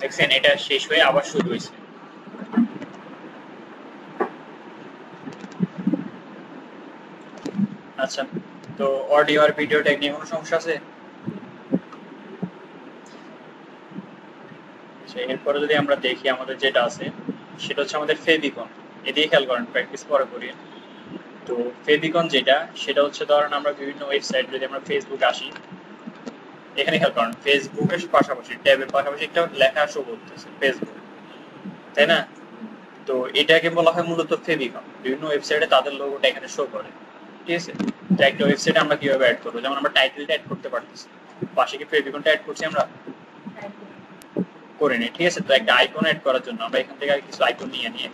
দেখছেন এটা শেষ হয়ে আবার শুরু হয়েছে। আচ্ছা, তো অডিও আর ভিডিও টেকনিক কোনো সমস্যা আছে? এরপরে যদি আমরা দেখি আমাদের যেটা আছে সেটা হচ্ছে আমাদের ফেভিকন। এদিকে খেয়াল করেন, প্র্যাকটিস পরে করি। তো ফেভিকন যেটা, সেটা হচ্ছে ধরেন আমরা বিভিন্ন ওয়েবসাইট, যদি আমরা ফেসবুকে আসি, এখানে খেয়াল করেন ফেসবুকের পাশাপাশি ট্যাবের পাশাপাশি একটা লেখা শো করতেছে ফেসবুক, তাই না? তো এটাকে বলা হয় মূলত ফেভিকন। বিভিন্ন ওয়েবসাইটে তাদের লোগোটা এখানে শো করে, ঠিক আছে। তো একটা ওয়েবসাইটে আমরা কিভাবে অ্যাড করবো, যেমন আমরা টাইটেলটা অ্যাড করতে পারতেছি, পাশে কি ফেভিকনটা অ্যাড করছি আমরা? করে নিই, ঠিক আছে। তো একটা আইকন অ্যাড করার জন্য আমরা এখান থেকে কিছু আইকন নিয়ে নিই।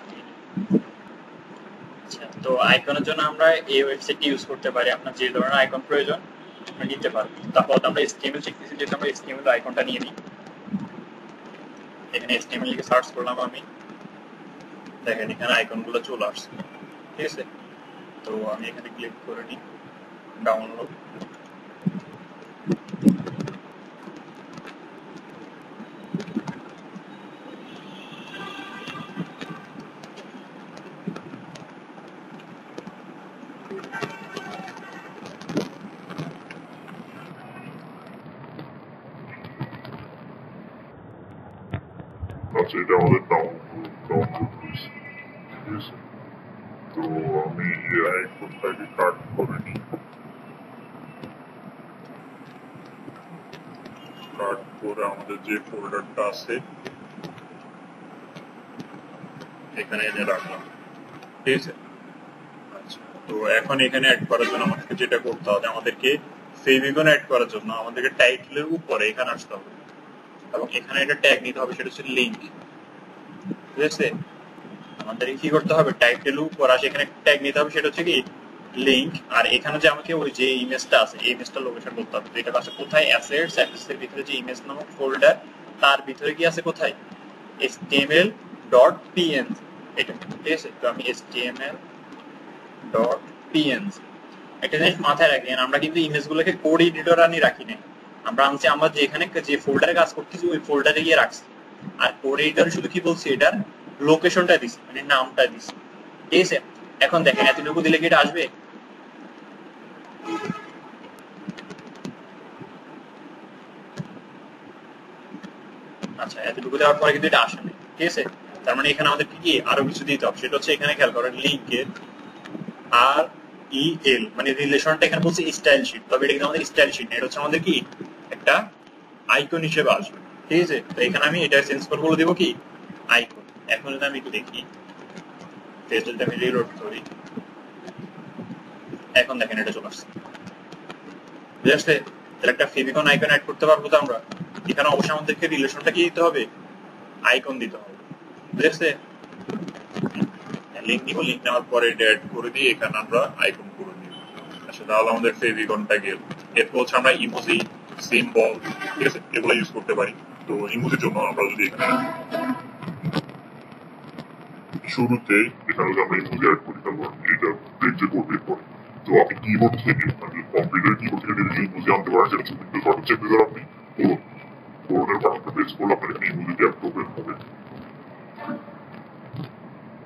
আচ্ছা, তো আইকনের জন্য আমরা এই ওয়েবসাইটটি ইউজ করতে পারি। আপনার যে ধরনের আইকন প্রয়োজন আমরা নিতে পারবো। তারপর আমরা HTML শিখতেছি, যেহেতু আমরা HTML আইকনটা নিয়ে নিই। এখানে HTML লিখে সার্চ করলাম আমি, দেখেন এখানে আইকনগুলো চলে আসছে, ঠিক আছে। তো আমি এখানে ক্লিক করে নিই ডাউনলোড। আচ্ছা এটা আমাদের ডাউনলোড হয়েছে, ঠিক আছে। তো আমি এই আইকনটাকে কাট করে নিই। কাট করে আমাদের যে ফোল্ডারটা আছে এখানে এনে রাখলাম, ঠিক আছে। আচ্ছা, তো এখন এখানে অ্যাড করার জন্য আমাদেরকে যেটা করতে হবে, আমাদেরকে ফেভিকন অ্যাড করার জন্য আমাদেরকে টাইটেলের উপরে এখানে আসতে হবে এবং এখানে একটা ট্যাগ নিতে হবে, সেটা হচ্ছে লিঙ্ক, ঠিক আছে। আমাদের কি করতে হবে, টাইটেলের উপর আসে এখানে ট্যাগ নিতে হবে, সেটা হচ্ছে কি লিঙ্ক। আর এখানে যে আমাকে ওই যে ইমেজটা আছে এই ইমেজটা লোকেশন করতে হবে। এটা আছে কোথায়, অ্যাসেটস, অ্যাসেটসের ভিতরে যে ইমেজ নামক ফোল্ডার, তার ভিতরে কি আছে কোথায়, html.png, এটা, ঠিক আছে। তো আমি html.png একটা জিনিস মাথায় রাখেন, আমরা কিন্তু ইমেজগুলোকে কোড এডিটর আনি রাখি না, আমরা আনছি আমরা যেখানে যে ফোল্ডারে কাজ করতেছি ওই ফোল্ডারে গিয়ে রাখছি। আর কোড এডিটর শুধু কি বলছি, এটার লোকেশনটা দিছি, মানে নামটা দিছি, ঠিক আছে। এখন দেখেন এতটুকু দিলে কি এটা আসবে? আচ্ছা, এতটুকু দেওয়ার পরে কিন্তু এটা আসে না, ঠিক আছে। তার মানে এখানে আমাদের কি আরো কিছু দিতে হবে, সেটা হচ্ছে এখানে খেয়াল করেন লিঙ্কের REL মানে রিলেশনটা এখানে বলছে স্টাইল শিট, তবে এটা কিন্তু আমাদের স্টাইল শিট না, এটা হচ্ছে আমাদের কি একটা আইকন হিসেবে আসবে, ঠিক আছে। তো এখানে আমি এটা চেঞ্জ করে বলে দেবো কি আইকন, এখন যদি আমি একটু দেখি, যদি আমি রিলোড করি, এখন দেখেন এটা চলে আসছে। বুঝে আসছে? তাহলে একটা ফেভিকন আইকন অ্যাড করতে পারবো তো আমরা। এখানে অবশ্যই আমাদেরকে রিলেশনটা কি দিতে হবে, আইকন দিতে হবে। বুঝে আসছে? লিঙ্ক নিব, লিঙ্ক নেওয়ার পরে এটা অ্যাড করে দিয়ে এখানে আমরা আইকন করে দিব। আচ্ছা, তাহলে আমাদের ফেভিকনটা গেল। এরপর হচ্ছে আমরা ইমোজি, সিম্বল, ঠিক আছে, এগুলো ইউজ করতে পারি। তো ইমোজির জন্য আমরা যদি এখানে শুরুতে এখানে যদি আমরা ইমোজি অ্যাড করি, তারপর এটা পেজে করবে এরপর। তো আপনি কিবোর্ড থেকে মানে কম্পিউটার কিবোর্ড থেকে ডিরেক্টলি ইমোজি আনতে পারেন, সেটা হচ্ছে উইন্ডোজ বাটন চেপে ধরে আপনি বোর্ডের বাটনটা প্রেস করলে আপনার এখানে ইমোজি ট্যাব ওপেন হবে।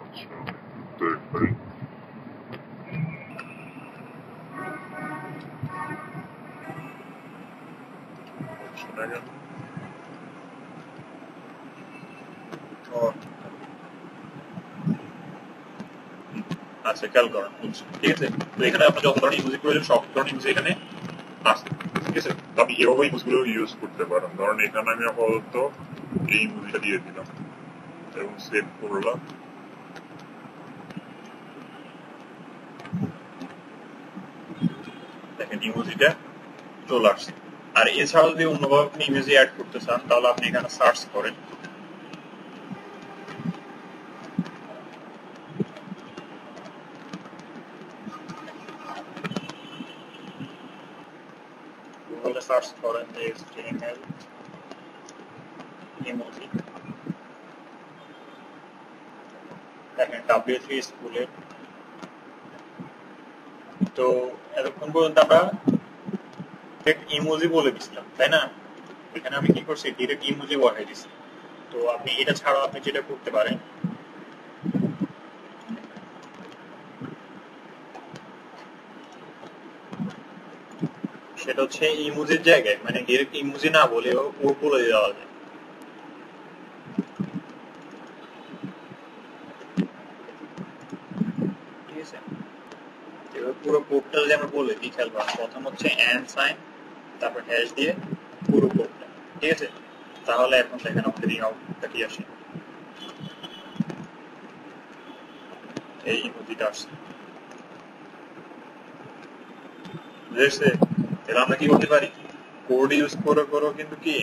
আচ্ছা, দেখাই। আচ্ছা, খেয়াল করেন, ঠিক আছে। তো এখানে আপনার যত ধরনের ইমোজি প্রয়োজন সব ধরনের ইমোজি এখানে আছে, ঠিক আছে। তো আপনি এভাবে ইমোজিগুলো ইউজ করতে পারেন। ধরেন এখানে আমি আপাতত এই ইমোজিটা দিয়ে দিলাম এবং সেভ করলাম। দেখেন ইমোজিটা চলে আসছে। আর এছাড়াও যদি অন্যভাবে আপনি ইমোজি অ্যাড করতে চান, তাহলে আপনি এখানে সার্চ করেন, গুগলে সার্চ করেন যে HTML ইমোজি, দেখেন W3 স্কুলের। তো এতক্ষণ পর্যন্ত আমরা ইমোজি বলে দিছিলাম, তাই না? এখানে আমি কি করছি, ডিরেক্ট ইমোজি বসাই দিছি। তো আপনি এটা ছাড়াও আপনি যেটা করতে পারেন, সেটা হচ্ছে ইমোজির জায়গায় মানে ডিরেক্ট ইমোজি না বলেও বলে দেওয়া যায়। ঠিক আছে, এবার পুরো কোডটা যদি আমরা বলে দিই, খেয়াল করেন, প্রথম হচ্ছে এন্ড সাইন, তারপর হ্যাশ দিয়ে পুরো কোডটা, ঠিক আছে। তাহলে এখন দেখেন আমাদের এই আউটপুটটা কি আসে, এই ইমোজিটা আসছে। বুঝেছে? তাহলে আমরা কি করতে পারি, কোড ইউজ করে কিন্তু কি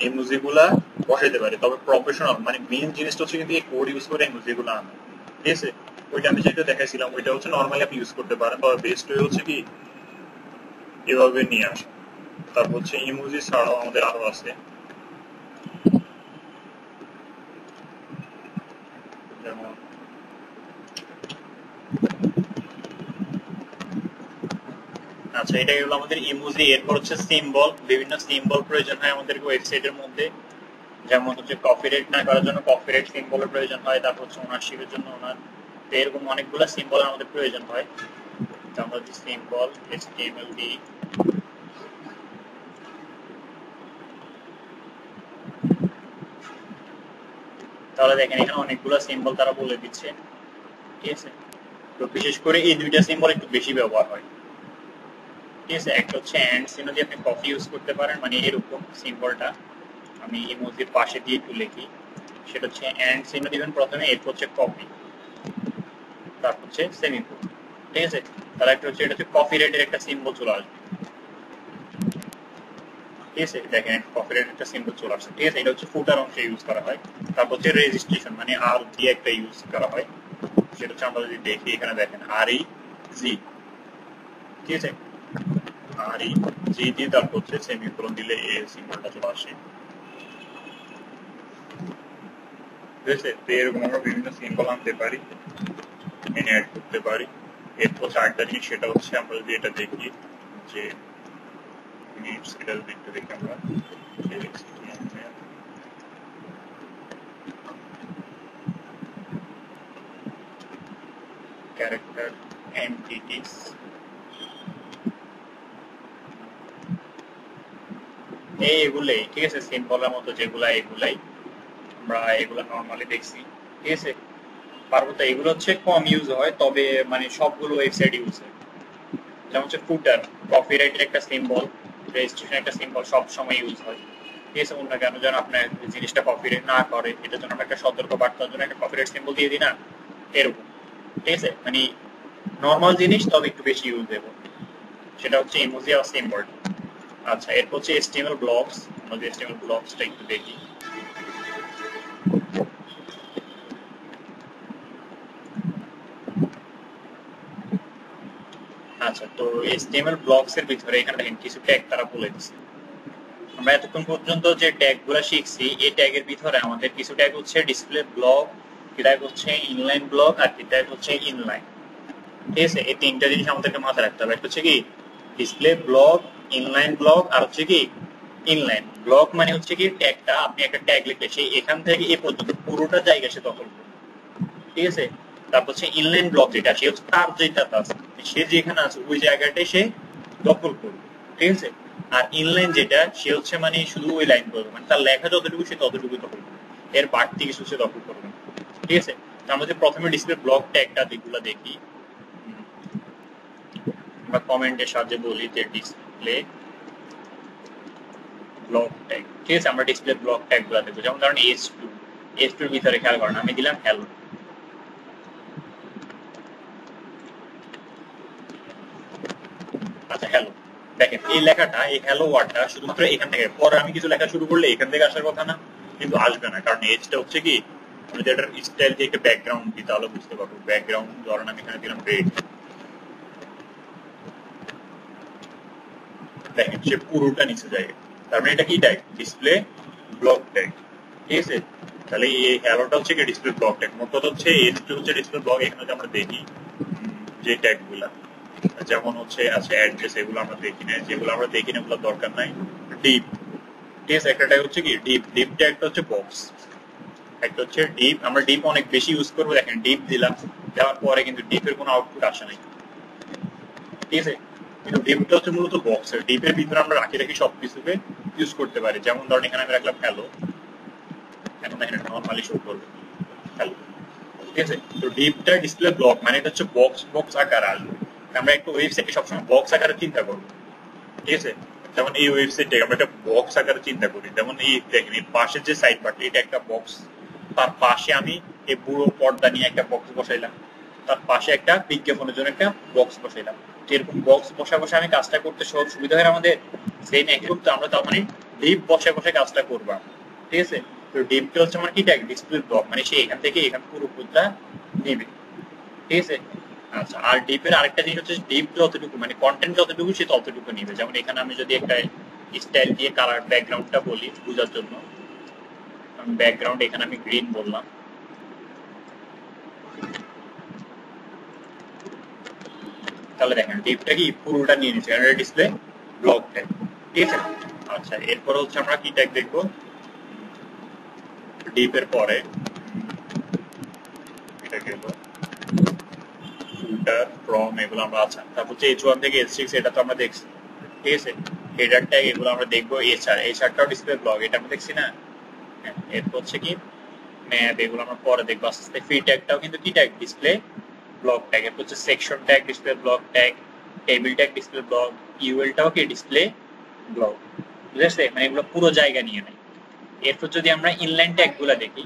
ইমোজি গুলা বসাইতে পারি। তবে প্রফেশনাল মানে মেইন জিনিসটা হচ্ছে কিন্তু এই কোড ইউজ করে ইমোজি গুলা আনা, ঠিক আছে। ওইটা আমি যেটা দেখাইছিলাম ওইটা হচ্ছে নর্মালি আপনি ইউজ করতে পারেন, তবে বেস্ট ওয়ে হচ্ছে কি এভাবে নিয়ে আসা। তারপর হচ্ছে ইমোজি ছাড়াও আমাদের আরো আছে, যেমন আচ্ছা, এটা গেল আমাদের ইমোজি। এরপর হচ্ছে সিম্বল, বিভিন্ন সিম্বল প্রয়োজন হয় আমাদের ওয়েবসাইটের মধ্যে। যেমন হচ্ছে কপিরাইট না করার জন্য কপিরাইট সিম্বলের প্রয়োজন হয়, তারপর হচ্ছে ওনারশিপের জন্য ওনার। তো এরকম অনেকগুলো সিম্বল আমাদের প্রয়োজন হয়। তো আমরা যদি সিম্বল HTML দিই, তাহলে দেখেন এখানে অনেকগুলো সিম্বল তারা বলে দিচ্ছে, ঠিক আছে। তো বিশেষ করে এই দুইটা সিম্বল একটু বেশি ব্যবহার হয়, ঠিক আছে। একটা হচ্ছে এন্ড চিহ্ন দিয়ে আপনি কপি ইউজ করতে পারেন, মানে এরকম সিম্বলটা আমি ইমোজির পাশে দিয়ে একটু লিখি, সেটা হচ্ছে এন্ড চিহ্ন দিবেন প্রথমে, এরপর হচ্ছে কপি, তারপর হচ্ছে সেমিকোলন, ঠিক আছে। তাহলে একটা হচ্ছে এটা হচ্ছে কপিরাইটের একটা সিম্বল চলে আসবে, ঠিক আছে। দেখেন কপিরাইট একটা সিম্বল চলে আসছে, ঠিক আছে। এটা হচ্ছে ফুটার অংশে ইউজ করা হয়। তারপর হচ্ছে রেজিস্ট্রেশন মানে আর দিয়ে একটা ইউজ করা হয়, সেটা হচ্ছে আমরা যদি দেখি এখানে দেখেন REG, ঠিক আছে। REG দিয়ে তারপর হচ্ছে সেমিকোলন দিলে এই সিম্বলটা চলে আসে, ঠিক আছে। তো এরকম আমরা বিভিন্ন সিম্বল আনতে পারি, মেনে অ্যাড করতে পারি। এরপর আরেকটা জিনিস সেটা হচ্ছে আমরা যদি এটা দেখি যে এটা যদি একটু দেখি আমরা ক্যারেক্টার এন্টিটিস, এগুলাই, ঠিক আছে। সিম্বলের মতো যেগুলা এগুলাই আমরা এগুলা নর্মালি দেখছি, ঠিক আছে। পার্বত্য এগুলো হচ্ছে কম ইউজ হয়, তবে মানে সবগুলো ওয়েবসাইট ইউজ হয়। যেমন হচ্ছে ফুটার, কপিরাইটের একটা সিম্বল, রেজিস্ট্রেশন একটা সিম্বল সব সময় ইউজ হয়, ঠিক আছে, অন্য কেন যেন আপনার জিনিসটা কপিরাইট না করে, এটার জন্য আমরা একটা সতর্ক বার্তার জন্য একটা কপিরাইট সিম্বল দিয়ে দিই না, এরকম। ঠিক আছে, মানে নর্মাল জিনিস তবে একটু বেশি ইউজ দেবো, সেটা হচ্ছে ইমোজি আর সিম্বল। আচ্ছা, এরপর হচ্ছে HTML ব্লকস। আমরা যদি HTML ব্লকসটা একটু দেখি, আচ্ছা তো HTML ব্লকস এর ভিতরে এখানে দেখেন কিছু ট্যাগ তারা বলে দিচ্ছে। আমরা এতক্ষণ পর্যন্ত যে ট্যাগ গুলা শিখছি, এই ট্যাগের ভিতরে আমাদের কিছু ট্যাগ হচ্ছে ডিসপ্লে ব্লক, কি ট্যাগ হচ্ছে ইনলাইন ব্লক, আর কি ট্যাগ হচ্ছে ইনলাইন। ঠিক আছে, এই তিনটা জিনিস আমাদেরকে মাথায় রাখতে হবে। একটা হচ্ছে কি ডিসপ্লে ব্লক, ইনলাইন ব্লক, আর হচ্ছে কি ইনলাইন ব্লক। মানে হচ্ছে কি ট্যাগটা, আপনি একটা ট্যাগ লিখলে সেই এখান থেকে এ পর্যন্ত পুরোটা জায়গা সে দখল করবে। ঠিক আছে, তারপর হচ্ছে ইনলাইন ব্লক, যেটা সে হচ্ছে তার যেটা আছে, সে যেখানে আছে ওই জায়গাটাই সে দখল করবে। ঠিক আছে, আর ইনলাইন যেটা, সে হচ্ছে মানে শুধু ওই লাইন করবে, মানে তার লেখা যতটুকু সে ততটুকু দখল করবে, এর বাড়তি কিছু সে দখল করবে। ঠিক আছে, আমরা যে প্রথমে ডিসপ্লে ব্লক ট্যাগটা যেগুলো দেখি, আমরা কমেন্টের সাহায্যে বলি যে ডিসপ্লে ব্লক ট্যাগ। ঠিক আছে, আমরা ডিসপ্লে ব্লক ট্যাগ গুলো দেখবো। যেমন ধরেন H2 এর ভিতরে খেয়াল করেন, আমি দিলাম হ্যালো। আচ্ছা হ্যালো, দেখেন এই লেখাটা, এই হ্যালো ওয়ার্ডটা শুধুমাত্র এখান থেকে, পরে আমি কিছু লেখা শুরু করলে এখান থেকে আসার কথা না, কিন্তু আসবে না, কারণ এজটা হচ্ছে কি আমি যদি এটার স্টাইল দিয়ে একটা ব্যাকগ্রাউন্ড দিই তাহলে বুঝতে পারবো। ব্যাকগ্রাউন্ড ধরেন আমি এখানে দিলাম রেড, দেখেন সে পুরোটা নিচে যায়, তার মানে এটা কি ট্যাগ? Display block tag. ঠিক আছে, তাহলে এই হ্যালোটা হচ্ছে কি ডিসপ্লে ব্লক ট্যাগ। মোট কথা হচ্ছে এজটা হচ্ছে ডিসপ্লে ব্লক। এখানে যদি আমরা দেখি যে ট্যাগ গুলা, যেমন হচ্ছে আছে অ্যাড্রেস, এগুলো আমরা দেখি না, যেগুলো আমরা দেখি না এগুলো দরকার নাই। ডিপ, ঠিক আছে, একটা ট্যাগ হচ্ছে কি ডিপ। ডিপ ট্যাগটা হচ্ছে বক্স, একটা হচ্ছে ডিপ। আমরা ডিপ অনেক বেশি ইউজ করবো। দেখেন ডিপ দিলাম, দেওয়ার পরে কিন্তু ডিপের কোনো আউটপুট আসে নাই। ঠিক আছে, কিন্তু ডিপটা হচ্ছে মূলত বক্সের, ডিপের ভিতরে আমরা রাখি সবকিছুকে ইউজ করতে পারি। যেমন ধরেন এখানে আমি রাখলাম হ্যালো, এখন এখানে নর্মালি শো করবে হ্যালো। ঠিক আছে, তো ডিপটা ডিসপ্লে ব্লক, মানে এটা হচ্ছে বক্স, বক্স আকার আসবে। আমরা একটা ওয়েবসাইটে সবসময় বক্স আকারে চিন্তা করবো। ঠিক আছে, যেমন এই ওয়েবসাইটে আমরা একটা বক্স আকারে চিন্তা করি। যেমন এই দেখেন এই পাশের যে সাইড বারটা, এটা একটা বক্স, তার পাশে আমি এই পুরো পর্দা নিয়ে একটা বক্স বসাইলাম, তার পাশে একটা বিজ্ঞাপনের জন্য একটা বক্স বসাইলাম। এরকম বক্স বসা বসে আমি কাজটা করতে সহজ সুবিধা হয় আমাদের। সেই একরকম তো আমরা তার মানে ডিপ বসে বসে কাজটা করবো। ঠিক আছে, তো ডিপটা হচ্ছে আমার কি ট্যাগ? ডিসপ্লে ব্লক, মানে সে এখান থেকে এখান পুরো পুরোটা নেবে। ঠিক আছে, আচ্ছা, আর ডিপের আরেকটা জিনিস হচ্ছে ডিপ যতটুকু মানে কন্টেন্ট যতটুকু সে ততটুকু নিবে। যেমন এখানে আমি যদি একটা স্টাইল দিয়ে কালার ব্যাকগ্রাউন্ডটা বলি বোঝার জন্য, ব্যাকগ্রাউন্ড এখানে আমি গ্রিন বললাম, তাহলে দেখেন ডিপটা কি পুরোটা নিয়ে নিচ্ছে, কারণ এটা ডিসপ্লে ব্লক ট্যাগ। ঠিক আছে, আচ্ছা এরপর হচ্ছে আমরা কি ট্যাগ দেখবো ডিপের পরে, এটা গেল ফুটার, ফ্রম, এগুলো আমরা আচ্ছা। তারপর হচ্ছে H1 থেকে H6, এটা তো আমরা দেখছি। ঠিক আছে, হেডার ট্যাগ এগুলো আমরা দেখবো। এইচআরটাও ডিসপ্লে ব্লক, এটা আমরা দেখছি না। এরপর হচ্ছে কি ম্যাপ, এগুলো আমরা পরে দেখবো আস্তে আস্তে। ফ্রি ট্যাগটাও কিন্তু কি ট্যাগ? Display block tag. এরপর হচ্ছে section tag, display block tag. Table tag, display block. ইউএলটাও কি ডিসপ্লে ব্লক। বুঝেছে, মানে এগুলো পুরো জায়গা নিয়ে নেয়। এরপর যদি আমরা ইনলাইন ট্যাগ গুলা দেখি,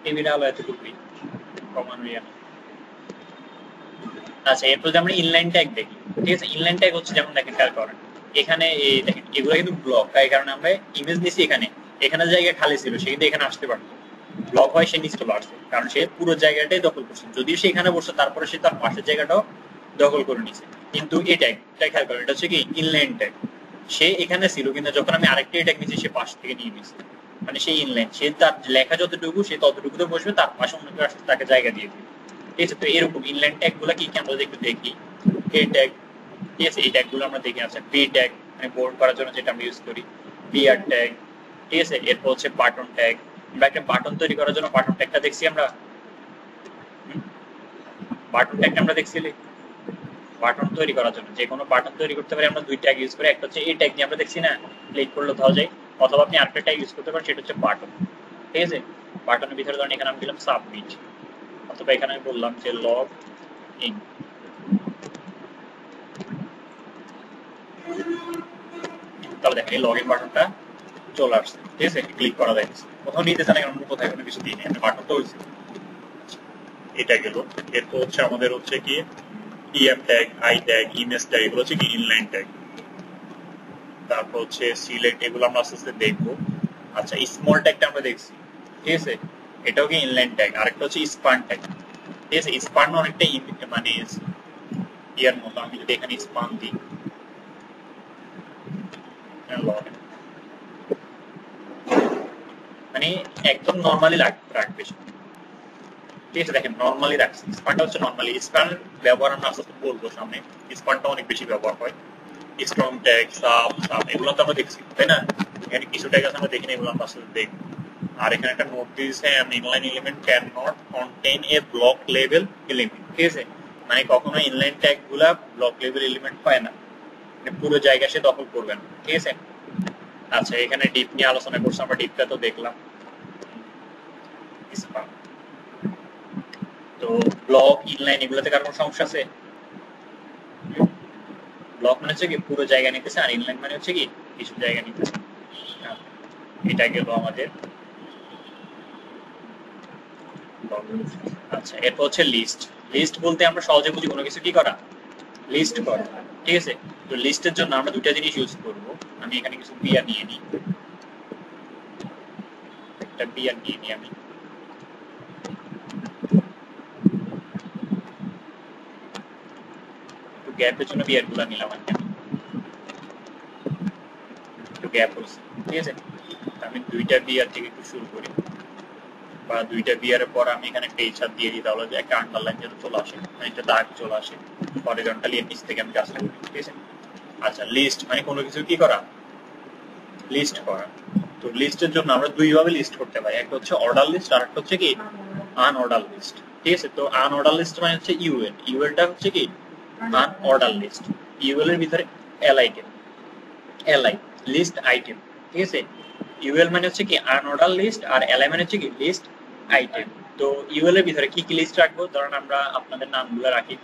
টেবিল আলো এতটুকুই কমানো যায়। আচ্ছা, এরপর যদি আমরা ইনলাইন ট্যাগ দেখি, ঠিক আছে, ইনলাইন ট্যাগ হচ্ছে যেমন দেখেন খেয়াল করেন এখানে দেখেন এগুলো কিন্তু ব্লক, তাই কারণে আমরা ইমেজ নিছি এখানে, এখানে জায়গা খালি ছিল, সে কিন্তু এখানে আসতে পারতো। ব্লক হয় সে নিচে আসছে, কারণ সে পুরো জায়গাটাই দখল করছে। যদিও সে এখানে বসছে, তারপরে সে তার পাশের জায়গাটাও দখল করে নিছে। কিন্তু এই ট্যাগটা খেয়াল করেন, এটা হচ্ছে কি ইনলাইন ট্যাগ। সে এখানে ছিল, কিন্তু যখন আমি আরেকটা ট্যাগ নিচ্ছি সে পাশ থেকে নিয়ে নিছে, মানে সে ইনলাইন, সে তার লেখা যতটুকু সে ততটুকুতে বসবে, তার পাশে অন্য কেউ আসলে তাকে জায়গা দিয়ে দিবে। ঠিক আছে, তো এরকম ইনলাইন ট্যাগ গুলা কি কি আমরা একটু দেখি। এই ট্যাগ, ঠিক আছে, এই ট্যাগ গুলো আমরা দেখি। আচ্ছা, পি ট্যাগ মানে বোল্ড করার জন্য যেটা আমরা ইউজ করি, বিআর ট্যাগ। ঠিক আছে, এরপর হচ্ছে বাটন ট্যাগ, আমরা একটা বাটন তৈরি করার জন্য বাটন ট্যাগটা দেখছি আমরা। বাটন ট্যাগটা আমরা দেখছি, বাটন তৈরি করার জন্য যে কোনো বাটন তৈরি করতে পারি আমরা দুই ট্যাগ ইউজ করি। একটা হচ্ছে এই ট্যাগ দিয়ে আমরা দেখছি না, ক্লিক করলে ধরা যায়, অথবা আপনি আরেকটা ট্যাগ ইউজ করতে পারেন, সেটা হচ্ছে বাটন। ঠিক আছে, বাটনের ভিতরে ধরেন এখানে আমি দিলাম সাবমিট, অথবা এখানে আমি বললাম যে লগ ইন, তাহলে দেখেন এই লগ ইন বাটনটা চলে আসছে, ঠিক আছে? ক্লিক করা যায়, কোথাও নিতে চান আমরা কোথায় কোনো কিছু দিই আমি বাটন তো হয়েছে। এটা গেল। এরপর হচ্ছে আমাদের হচ্ছে কি EM tag, I tag, image tag, এগুলো হচ্ছে কি ইনলাইন ট্যাগ। তারপর হচ্ছে সিলেক্ট, এগুলো আমরা আস্তে আস্তে দেখবো। আচ্ছা, স্মল ট্যাগটা আমরা দেখছি, ঠিক আছে? এটাও কি ইনলাইন ট্যাগ। আরেকটা হচ্ছে স্পান ট্যাগ, ঠিক আছে? স্পান অনেকটা মানে ইয়ার মতো। আমি যদি এখানে স্পান দিই, মানে একদম নর্মালি রাখবে, ঠিক আছে? দেখেন নর্মালি রাখছি, স্পানটা হচ্ছে নর্মালি। স্পান ব্যবহার আমরা আস্তে আস্তে বলবো সামনে, স্পানটা অনেক বেশি ব্যবহার হয়। স্ট্রং ট্যাগ, সাব এগুলো তো আমরা দেখছি, তাই না? এখানে কিছু ট্যাগ আছে আমরা দেখিনি, এগুলো আমরা আসলে দেখবো। আর এখানে একটা নোট দিয়েছে, inline element can not contain A block level element, ঠিক আছে? মানে কখনো ইনলাইন ট্যাগ গুলা ব্লক লেভেল এলিমেন্ট হয় না, মানে পুরো জায়গা সে দখল করবে না, ঠিক আছে? আচ্ছা, এখানে ডিপ নিয়ে আলোচনা করছি আমরা, ডিপটা তো দেখলাম। তো ব্লক, ইনলাইন এগুলোতে কার কোনো সমস্যা আছে? ব্লক মানে হচ্ছে কি পুরো জায়গা নিতেছে, আর ইনলাইন মানে হচ্ছে কি কিছু জায়গা নিতেছে। এটা গেল আমাদের। আচ্ছা, এরপর হচ্ছে লিস্ট। লিস্ট বলতে আমরা সহজে বুঝি কোনো কিছু কি করা, লিস্ট করা, ঠিক আছে? তো লিস্টের জন্য আমরা দুইটা জিনিস ইউজ করব। আমি এখানে কিছু বিয়ার নিয়ে নিই, একটা বিয়ার নিয়ে নিই আমি। একটু গ্যাপের জন্য বিয়ার গুলা নিলাম আমি, একটু গ্যাপ হয়েছে, ঠিক আছে? আমি দুইটা বিয়ার থেকে একটু শুরু করি, বা দুইটা বিয়ারের পর আমি এখানে একটা ইচ্ছা দিয়ে দিই, তাহলে যে একটা আন্ডারলাইন যেন চলে আসে, একটা দাগ চলে আসে, হরিজন্টালি নিচ থেকে আমি কাজটা করি, ঠিক আছে? আচ্ছা, লিস্ট মানে কোনো কিছু কি করা, লিস্ট করা। তো লিস্টের জন্য আমরা দুইভাবে লিস্ট করতে পারি, একটা হচ্ছে অর্ডার লিস্ট, আর একটা হচ্ছে কি আনঅর্ডার লিস্ট, ঠিক আছে? তো আনঅর্ডার লিস্ট মানে হচ্ছে ইউএল, ইউএলটা হচ্ছে কি আনঅর্ডার লিস্ট। ইউএল এর ভিতরে এল আইটেম, এলআই লিস্ট আইটেম, ঠিক আছে? ইউএল মানে হচ্ছে কি আনঅর্ডার লিস্ট, আর এলআই মানে হচ্ছে কি লিস্ট আইটেম। তো ইউএল এর ভিতরে কি কি লিস্ট রাখবো, ধরুন আমরা আপনাদের নামগুলো রাখি।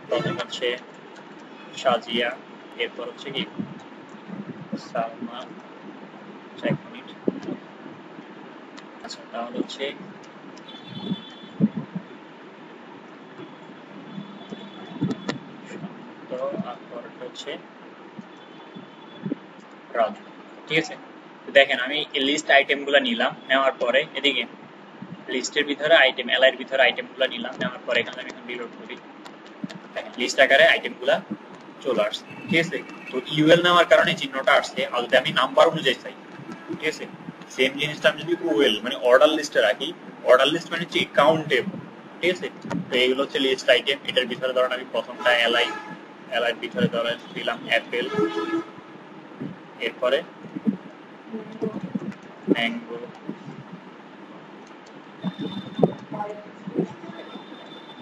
প্রথম হচ্ছে সাজিয়া, এরপর হচ্ছে কি সালমা। এক মিনিট। আচ্ছা, তাহলে হচ্ছে হচ্ছে রাজু, ঠিক আছে? দেখেন আমি লিস্ট আইটেম গুলা নিলাম, নেওয়ার পরে এদিকে লিস্টের ভিতরে আইটেম, এল এর ভিতরে আইটেম গুলা নিলাম, নেওয়ার পরে এখানে আমি এখন রিলোড করি, দেখেন লিস্ট আকারে আইটেম গুলা চলে আসছে, ঠিক আছে? তো ইউএল নেওয়ার কারণে চিহ্নটা আসছে। আর যদি আমি নাম্বার অনুযায়ী চাই, ঠিক আছে, সেম জিনিসটা আমি যদি ওএল মানে অর্ডার লিস্টে রাখি, অর্ডার লিস্ট মানে হচ্ছে কাউন্টেবল, ঠিক আছে? তো এইগুলো হচ্ছে লিস্ট আইটেম। এটার ভিতরে ধরেন আমি প্রথমটা এলআই, এলআইয়ের ভিতরে ধরেন দিলাম অ্যাপেল, এরপরে ম্যাঙ্গো,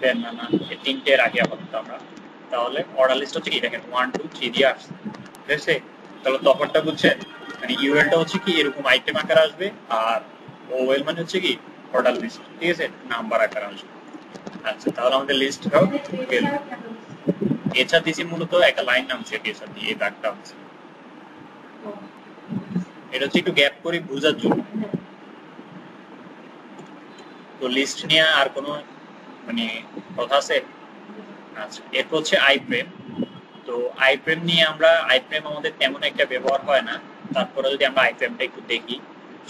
ব্যানানা, এই তিনটে রাখি আপাতত আমরা। তাহলে অর্ডার লিস্ট হচ্ছে কি দেখেন 1 2 3 দিয়ে আসছে, ঠিক আছে? তাহলে তফাৎটা বুঝছেন, মানে ইউএলটা হচ্ছে কি এরকম আইটেম আকারে আসবে, আর ওএল মানে হচ্ছে কি অর্ডার লিস্ট, ঠিক আছে, নাম্বার আকারে আসবে। আচ্ছা, তাহলে আমাদের লিস্টটাও গেল। এছাড়া দিছি মূলত একটা লাইন নামছে, এছাড়া দিয়ে এই দাগটা আছে, এটা হচ্ছে একটু গ্যাপ করে বোঝার জন্য। তো লিস্ট নিয়ে আর কোনো মানে কথা আছে? আচ্ছা, এরপর হচ্ছে আইফ্রেম। তো আইফ্রেম নিয়ে আমরা, আইফ্রেম আমাদের তেমন একটা ব্যবহার হয় না, তারপরে যদি আমরা আইফ্রেমটা একটু দেখি,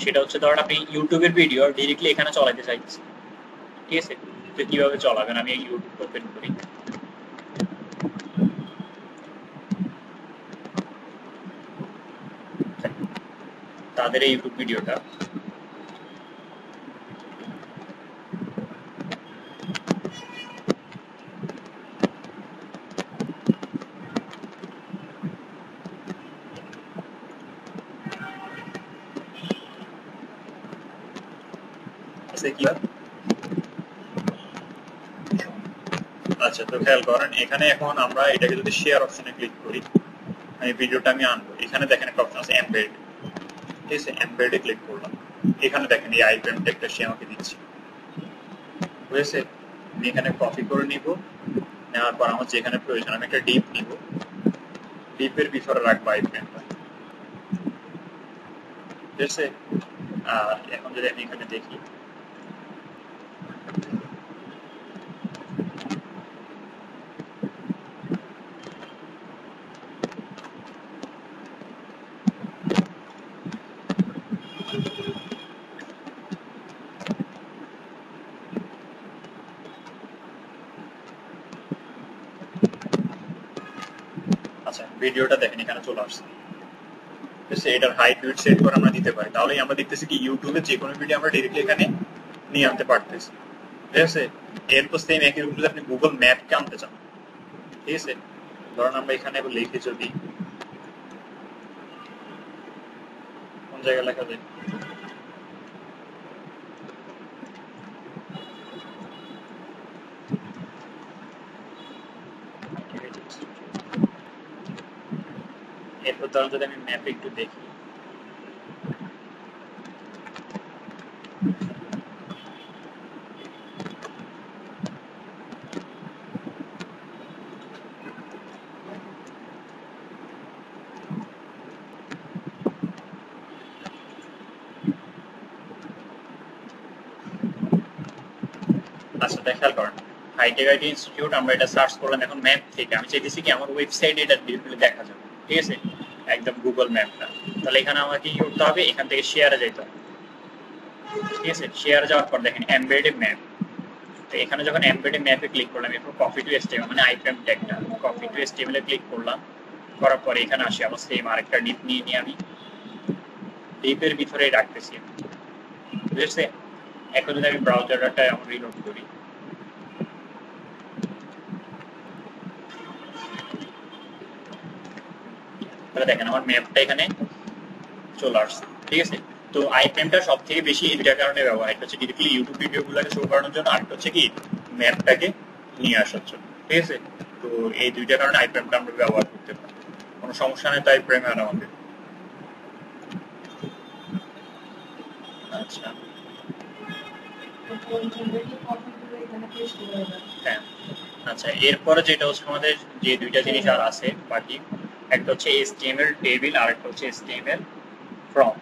সেটা হচ্ছে ধরেন আপনি ইউটিউবের ভিডিও ডিরেক্টলি এখানে চালাতে চাইছেন, ঠিক আছে? তো কিভাবে চলাবেন, আমি ইউটিউব ওপেন করি, তাদের এই ইউটিউব ভিডিওটা, আচ্ছা, তো খেয়াল করেন এখানে এখন আমরা এটাকে যদি শেয়ার অপশনে ক্লিক করি, আমি ভিডিওটা আমি আনবো, এখানে দেখেন একটা অপশন আছে এমবেড, ঠিক আছে? এমবেডে ক্লিক করলাম, এখানে দেখেন এই আইফ্রেম টেকটা সে আমাকে দিচ্ছে, বুঝেছে? আমি এখানে কপি করে নিব, নেওয়ার পর আমার যেখানে প্রয়োজন আমি একটা ডিপ নিব, ডিপের ভিতরে রাখবো আই ফ্রেমটা, ঠিক আছে? আর এখন যদি আমি এখানে দেখি, আচ্ছা ভিডিওটা দেখেন এখানে চলে আসছে, ঠিক আছে? এটার হাইট উইডথ সেট করে আমরা দিতে পারি, তাহলেই আমরা দেখতেছি কি ইউটিউবে যে কোনো ভিডিও আমরা ডিরেক্টলি এখানে নিয়ে আনতে পারতেছি, ঠিক আছে? এরপর সেম একই রকম যদি আপনি গুগল ম্যাপকে আনতে চান, ঠিক আছে? ধরুন আমরা এখানে লিখি, যদি কোন জায়গায় লেখা যায়, এরপর ধরুন যদি আমি ম্যাপে একটু দেখি, আচ্ছা খেয়াল করেন হাইটেক আইটি ইনস্টিটিউট, আমরা এটা সার্চ করলাম এখন ম্যাপ থেকে, আমি চাইতেছি কি আমার ওয়েবসাইটে এটা ডিরেক্টলি দেখা যাবে, ঠিক আছে? একদম গুগল ম্যাপটা, তাহলে এখানে আমাকে কি করতে হবে, এখান থেকে শেয়ারে যেতে হবে, ঠিক আছে? শেয়ারে যাওয়ার পর দেখেন এমবেডেড ম্যাপ, তো এখানে যখন এমবেডেড ম্যাপে ক্লিক করলাম, এরপর কপি টু এসটিএমএল মানে আইফ্রেম ট্যাগটা কপি টু এসটিএমএল এ ক্লিক করলাম, করার পরে এখানে আসি আবার সেম আরেকটা ডিপ নিয়ে নিয়ে আমি ডিপের ভিতরে রাখতেছি, বুঝেছে? এখন যদি আমি ব্রাউজারটা আমার রিলোড করি, তাহলে দেখেন আমার ম্যাপটা এখানে চলে আসছে, ঠিক আছে? তো আইফ্রেমটা সব থেকে বেশি এই দুটার কারণে ব্যবহার, একটা হচ্ছে ডিরেক্টলি ইউটিউব ভিডিওগুলোকে শো করানোর জন্য, আরেকটা হচ্ছে কি ম্যাপটাকে নিয়ে আসার জন্য, ঠিক আছে? তো এই দুইটার কারণে আইফ্রেমটা আমরা ব্যবহার করতে পারি, কোনো সমস্যা নেই তাই ফ্রেম আর আমাদের। আচ্ছা হ্যাঁ, আচ্ছা এরপরে যেটা হচ্ছে আমাদের যে দুইটা জিনিস আর আছে বাকি, একটা হচ্ছে HTML টেবিল আর একটা হচ্ছে HTML ফর্ম।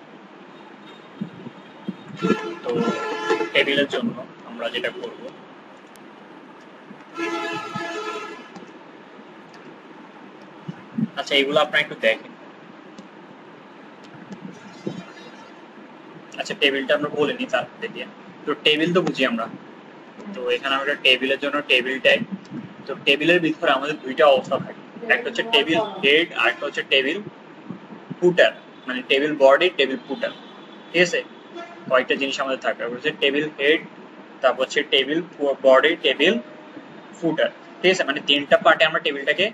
তো টেবিলের জন্য আমরা যেটা করব, আচ্ছা এগুলো আপনারা একটু দেখেন। আচ্ছা টেবিলটা আমরা বলে নিই তারপর দেখি। তো টেবিল তো বুঝি আমরা, তো এখানে আমরা টেবিলের জন্য টেবিল টাইপ, তো টেবিলের ভিতরে আমাদের দুইটা অবস্থা থাকে, একটা হচ্ছে টেবিল হেড আর একটা হচ্ছে টেবিল ফুটার, মানে টেবিল বডি টেবিল ফুটার, ঠিক আছে? কয়েকটা জিনিস আমাদের থাকবে, হচ্ছে টেবিল হেড, তারপর হচ্ছে টেবিল বডি টেবিল ফুটার, ঠিক আছে? মানে তিনটা পার্টে আমরা টেবিলটাকে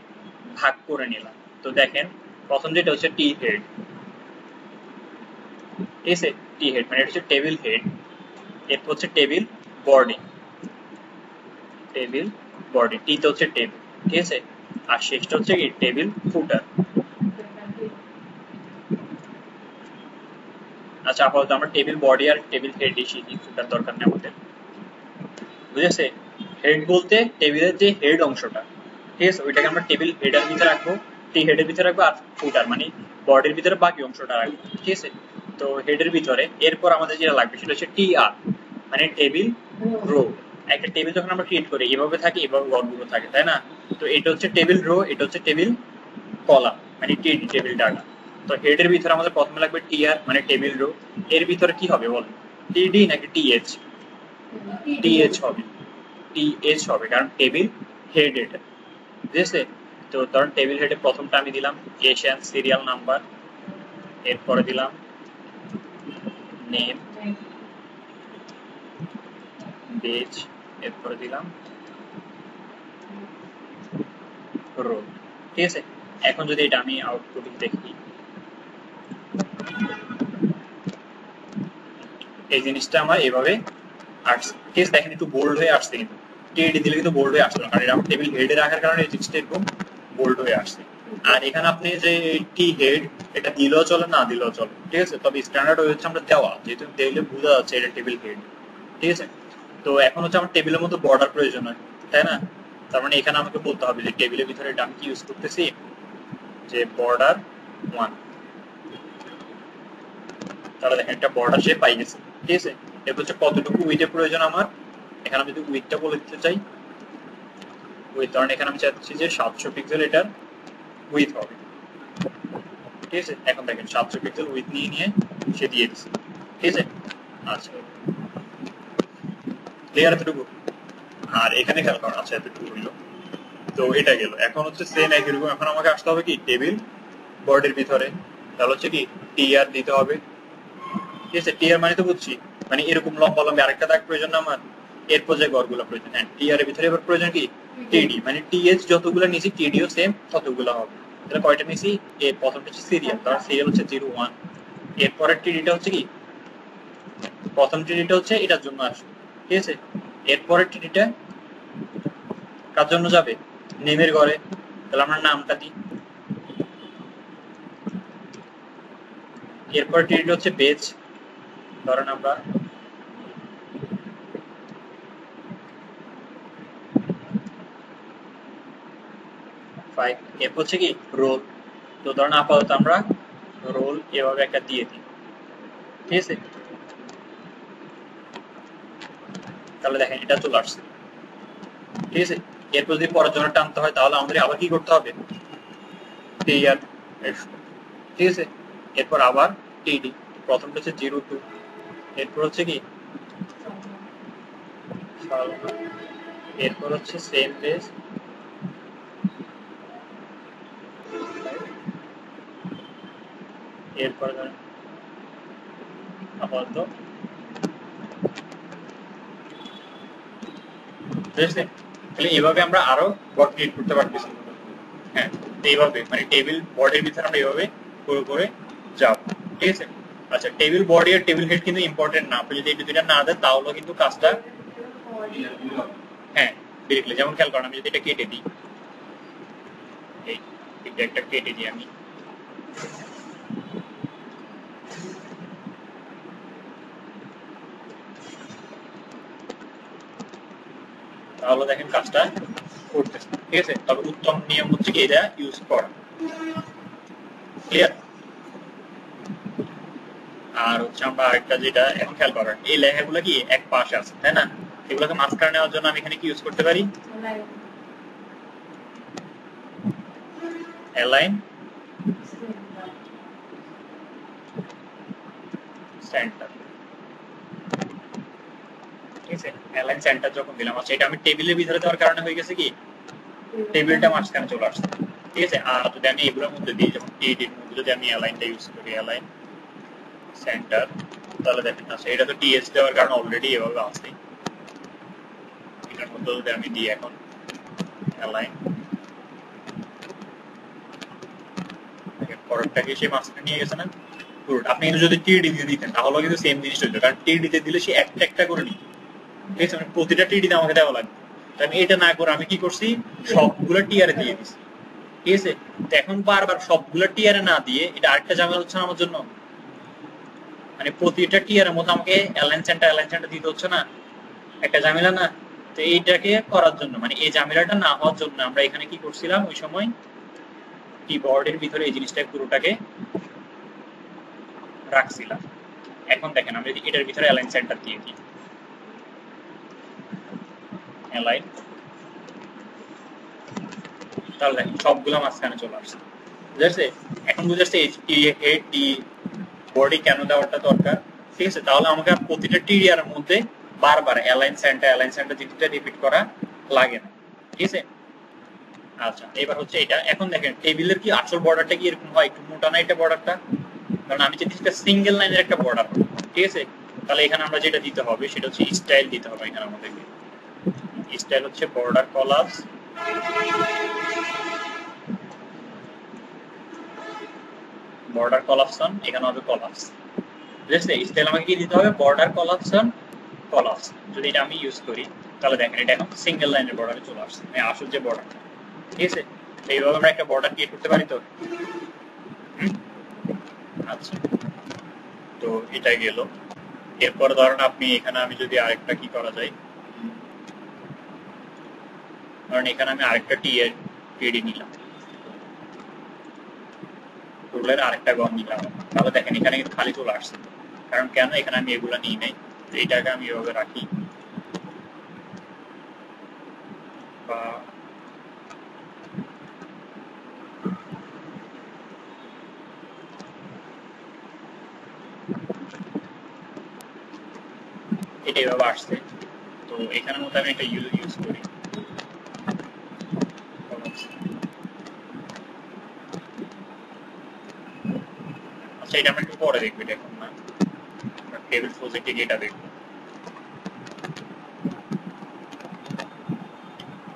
ভাগ করে নিলাম। তো দেখেন প্রথম যেটা হচ্ছে টি হেড, ঠিক আছে? টি হেড মানে এটা হচ্ছে টেবিল হেড, এরপর হচ্ছে টেবিল বডি, টেবিল বডি টি তো হচ্ছে টেবিল, ঠিক আছে? আর শেষটা হচ্ছে কি টেবিল ফুটার। আচ্ছা আপাতত আমরা টেবিল বডি আর টেবিল হেড শিখি, ফুটার দরকার নেই আমাদের, বুঝেছে? হেড বলতে টেবিলের যে হেড অংশটা, ঠিক আছে? ওইটাকে আমরা টেবিল হেডের ভিতরে রাখবো, টি হেডের ভিতরে রাখবো, আর ফুটার মানে বডির ভিতরে বাকি অংশটা রাখবো, ঠিক আছে? তো হেডের ভিতরে এরপর আমাদের যেটা লাগবে সেটা হচ্ছে টি আর মানে টেবিল রো। একটা টেবিল যখন আমরা ক্রিয়েট করি এভাবে থাকে, এভাবে রগুলো থাকে, তাই না? তো এটা হচ্ছে টেবিল রো, এটা হচ্ছে টেবিল কলাম মানে টেবিল ডাটা। তো হেডের ভিতরে আমাদের প্রথমে লাগবে টি আর মানে টেবিল রো, এর ভিতরে কি হবে বলেন, টিডি নাকি টিএইচ? টিএইচ হবে, টিএইচ হবে কারণ টেবিল হেড এটা, বুঝেছে? তো ধরুন টেবিল হেডে প্রথমটা আমি দিলাম এশিয়ান সিরিয়াল নাম্বার, এরপরে দিলাম নেম বেজ, এরপরে দিলাম রো, ঠিক আছে? এখন যদি এটা আমি আউটপুট দেখি, এই জিনিসটা আমার এভাবে আসছে, ঠিক আছে? দেখেন একটু বোল্ড হয়ে আসছে, কিন্তু টিএডি দিলে কিন্তু বোল্ড হয়ে আসছে না, কারণ এটা আমার টেবিল হেডে রাখার কারণে এই জিনিসটা এরকম বোল্ড হয়ে আসছে। আর এখানে আপনি যে টি হেড এটা দিলেও চলে না দিলেও চলে, ঠিক আছে? তবে স্ট্যান্ডার্ড হচ্ছে আমরা দেওয়া, যেহেতু দিলে বোঝা যাচ্ছে এটা টেবিল হেড, ঠিক আছে? তো এখন হচ্ছে আমার টেবিলের মধ্যে বর্ডার প্রয়োজন হয়, তাই না? তার মানে এখানে আমাকে বলতে হবে যে টেবিলের ভিতরে এটা আমি কি ইউজ করতেছি, যে বর্ডার 1। তাহলে দেখেন একটা বর্ডার সে পাই গেছে, ঠিক আছে? এরপর হচ্ছে কতটুকু উইথের প্রয়োজন আমার, এখানে আমি যদি উইথটা বলে দিতে চাই, উইথ, কারণ এখানে আমি চাচ্ছি যে 700 পিক্সেল এটার উইথ হবে, ঠিক আছে? এখন দেখেন 700 পিক্সেল উইথ নিয়ে সে দিয়ে দিচ্ছে, ঠিক আছে? আচ্ছা, ক্লিয়ার এতটুকু? আর এখানে খেয়াল করুন, আচ্ছা এতটুকু হইলো। তো এটা গেল। এখন হচ্ছে সেম একই রকম, এখন আমাকে আসতে হবে কি টেবিল বডির ভিতরে, তাহলে হচ্ছে কি টিআর দিতে হবে, ঠিক আছে? টিআর মানে তো বুঝছি, মানে এরকম লম্বা লম্বা আরেকটা দাগ প্রয়োজন না আমার, এরপর যে ঘরগুলো প্রয়োজন। হ্যাঁ, টিআর এর ভিতরে এবার প্রয়োজন কি টিডি, মানে টিএচ যতগুলো নিছি টিডিও সেম ততগুলো হবে। তাহলে কয়টা নিছি, এর প্রথমটা হচ্ছে সিরিয়াল, তার সিরিয়াল হচ্ছে 01, এরপরের টিডিটা হচ্ছে কি, প্রথম টিডিটা হচ্ছে এটার জন্য আসবে, ঠিক আছে? এরপরের টিডিটা কার জন্য যাবে, নেমের ঘরে, তাহলে আমরা নামটা দিই। এরপর টিডিটা হচ্ছে বেজ, ধরেন আমরা এরপর হচ্ছে কি রোল, তো ধরেন আপাতত আমরা রোল এভাবে একটা দিয়ে দিই, ঠিক আছে? তাহলে দেখেন এটা চলে আসছে, ঠিক আছে? এরপর যদি পরের জন্য টানতে হয় তাহলে আমাদের আবার কি করতে হবে, টিআর, ঠিক আছে? এরপর আবার টিডি, প্রথমটা হচ্ছে 02, এরপর হচ্ছে কি, এরপর হচ্ছে সেম বেস, এরপর আপাতত, ঠিক আছে? তাহলে এইভাবে আমরা আরো বট ক্রিয়েট করতে পারতেছি। হ্যাঁ, এইভাবে মানে টেবিল বডির ভিতরে আমরা এইভাবে করে যাব, ঠিক আছে? আচ্ছা, টেবিল বডি আর টেবিল হেড কিন্তু ইম্পর্টেন্ট না, আপনি যদি এই দুইটা না দেন তাহলে কিন্তু কাজটা, হ্যাঁ ডিরেক্টলি, যেমন খেয়াল করেন আমি যদি এটা কেটে দিই, এই এটা একটা কেটে দিই আমি, তাহলে দেখেন কাজটা করতেছে, ঠিক আছে? তবে উত্তম নিয়ম হচ্ছে কি এটা ইউজ করা, ক্লিয়ার? আর হচ্ছে আমরা আরেকটা যেটা এখন খেয়াল করেন, এই লেখাগুলো কি এক পাশে আছে, তাই না? এগুলোকে মাঝখানে নেওয়ার জন্য আমি এখানে কি ইউজ করতে পারি, অ্যালাইন সেন্টার, ঠিক আছে? অ্যালাইন সেন্টার যখন দিলাম, আচ্ছা এটা আমি টেবিলের ভিতরে দেওয়ার কারণে হয়ে গেছে কি টেবিলটা মাঝখানে চলে আসছে, ঠিক আছে? আর যদি আমি এগুলোর মধ্যে দিই, যেমন টিডির মধ্যে যদি আমি অ্যালাইনটা ইউজ করি, অ্যালাইন সেন্টার, তাহলে দেখেন আচ্ছা এটা তো টিএস দেওয়ার কারণে অলরেডি এভাবে আছে, এটার মধ্যে যদি আমি দিই এখন অ্যালাইন, পরেরটাকে সে মাঝখানে নিয়ে গেছে না পুরোটা। আপনি কিন্তু যদি টিডি দিয়ে দিতেন তাহলে কিন্তু সেম জিনিস হইতো, কারণ টিডিতে দিলে সে একটা একটা করে নিত, ঠিক আছে? মানে প্রতিটা টিডিতে আমাকে দেওয়া লাগবে। আমি এটা না করে আমি কি করছি, সবগুলো টিআরে দিয়ে দিছি, ঠিক আছে? তো এখন বারবার সবগুলো টিআরে না দিয়ে এটা আরেকটা ঝামেলা হচ্ছে না আমার জন্য, মানে প্রতিটা টিআরের মধ্যে আমাকে অ্যালাইন সেন্টার দিতে হচ্ছে না, একটা ঝামেলা না? তো এইটাকে করার জন্য, মানে এই ঝামেলাটা না হওয়ার জন্য আমরা এখানে কি করছিলাম ওই সময়, কিবোর্ডের ভিতরে এই জিনিসটা পুরোটাকে রাখছিলাম। এখন দেখেন আমরা যদি এটার ভিতরে অ্যালাইন সেন্টার দিয়ে দিই, অ্যালাইন, তাহলে দেখেন সবগুলো মাঝখানে চলে আসছে, বুঝতে? এখন বুঝতে টি বডি কেন দেওয়াটা দরকার, ঠিক আছে? তাহলে আমাকে প্রতিটা টিডিআর এর মধ্যে বারবার অ্যালাইন সেন্টার জিনিসটা রিপিট করা লাগে না, ঠিক আছে? আচ্ছা, এবার হচ্ছে এটা, এখন দেখেন টেবিলের কি আসল বর্ডারটা কি এরকম হয়, একটু মোটা না এটা বর্ডারটা, কারণ আমি যদি একটা সিঙ্গেল লাইনের একটা বর্ডার, ঠিক আছে? তাহলে এখানে আমরা যেটা দিতে হবে সেটা হচ্ছে স্টাইল দিতে হবে, এখানে আমাদেরকে স্টাইল হচ্ছে বর্ডার কলাপস, বর্ডার কলাপসন, এখানে হবে কলাপস, বুঝতে? স্টাইল আমাকে কি দিতে হবে, বর্ডার কলাপসন কলাপস। যদি এটা আমি ইউজ করি তাহলে দেখেন এটা এখন সিঙ্গেল লাইনের বর্ডারে চলে আসছে, মানে আসল যে বর্ডার, ঠিক আছে? এইভাবে আমরা একটা বর্ডার ক্রিয়েট করতে পারি তো। আচ্ছা, তো এটা গেল। এরপর ধরেন আপনি এখানে আমি যদি আরেকটা কি করা যায়, কারণ এখানে আমি আরেকটা টিডি নিলাম, টুলের আরেকটা গম নিলাম, তাহলে দেখেন এখানে কিন্তু খালি চলে আসছে। কারণ কেন, এখানে আমি এগুলো নিই নাই, তো এইটাকে আমি এভাবে রাখি বা এটা এভাবে আসছে। তো এখানের মধ্যে আমি একটা ইউজ করি, আচ্ছা এটা আমরা একটু পরে দেখবো, এটা এখন না, টেবিল প্রজেক্টে গিয়ে এটা দেখবো।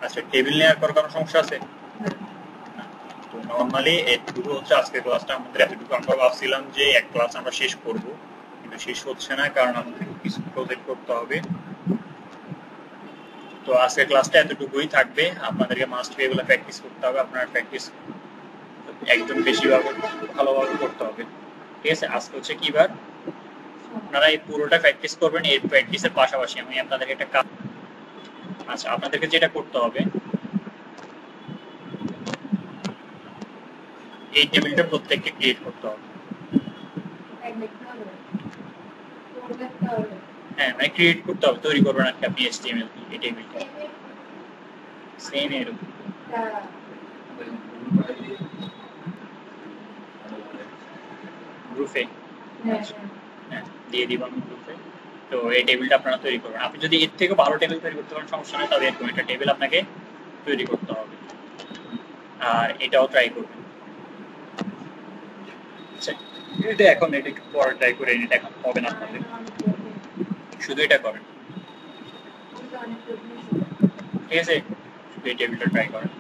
আচ্ছা টেবিল নেওয়ার পর কোনো সমস্যা আছে? তো নর্মালি এটুকু হচ্ছে আজকের ক্লাসটা আমাদের এতটুকু। আমরা ভাবছিলাম যে এক ক্লাস আমরা শেষ করব, কিন্তু শেষ হচ্ছে না, কারণ আমাদের কিছু প্রজেক্ট করতে হবে। তো আজকের ক্লাসটা এতটুকুই থাকবে, আপনাদেরকে মাস্ট বি এগুলো প্র্যাকটিস করতে হবে, আপনারা প্র্যাকটিস একদম বেশিভাবে ভালোভাবে করতে হবে, ঠিক আছে? আজকে হচ্ছে কি বার, আপনারা এই পুরোটা প্র্যাকটিস করবেন। এর প্র্যাকটিসের পাশাপাশি আমি আপনাদেরকে একটা কাজ, আচ্ছা আপনাদেরকে যেটা করতে হবে, এই টেবিলটা প্রত্যেককে ক্রিয়েট করতে হবে। হ্যাঁ মানে ক্রিয়েট করতে হবে, তৈরি করবেন আর কি আপনি HTML এই টেবিলটা সেম এরকম। গ্রুপে হ্যাঁ দিয়ে দিব আমি গ্রুপে। তো এই টেবিলটা আপনারা তৈরি করবেন। আপনি যদি এর থেকে ভালো টেবিল তৈরি করতে পারেন সমস্যা নেই, তবে এরকম একটা টেবিল আপনাকে তৈরি করতে হবে, আর এটাও ট্রাই করবেন। আচ্ছা এটা এখন এটা একটু পরে ট্রাই করে এটা এখন হবে না আপনাদের, শুধু এটা করেন, ঠিক আছে? শুধু এই টেবিলটা ট্রাই করেন।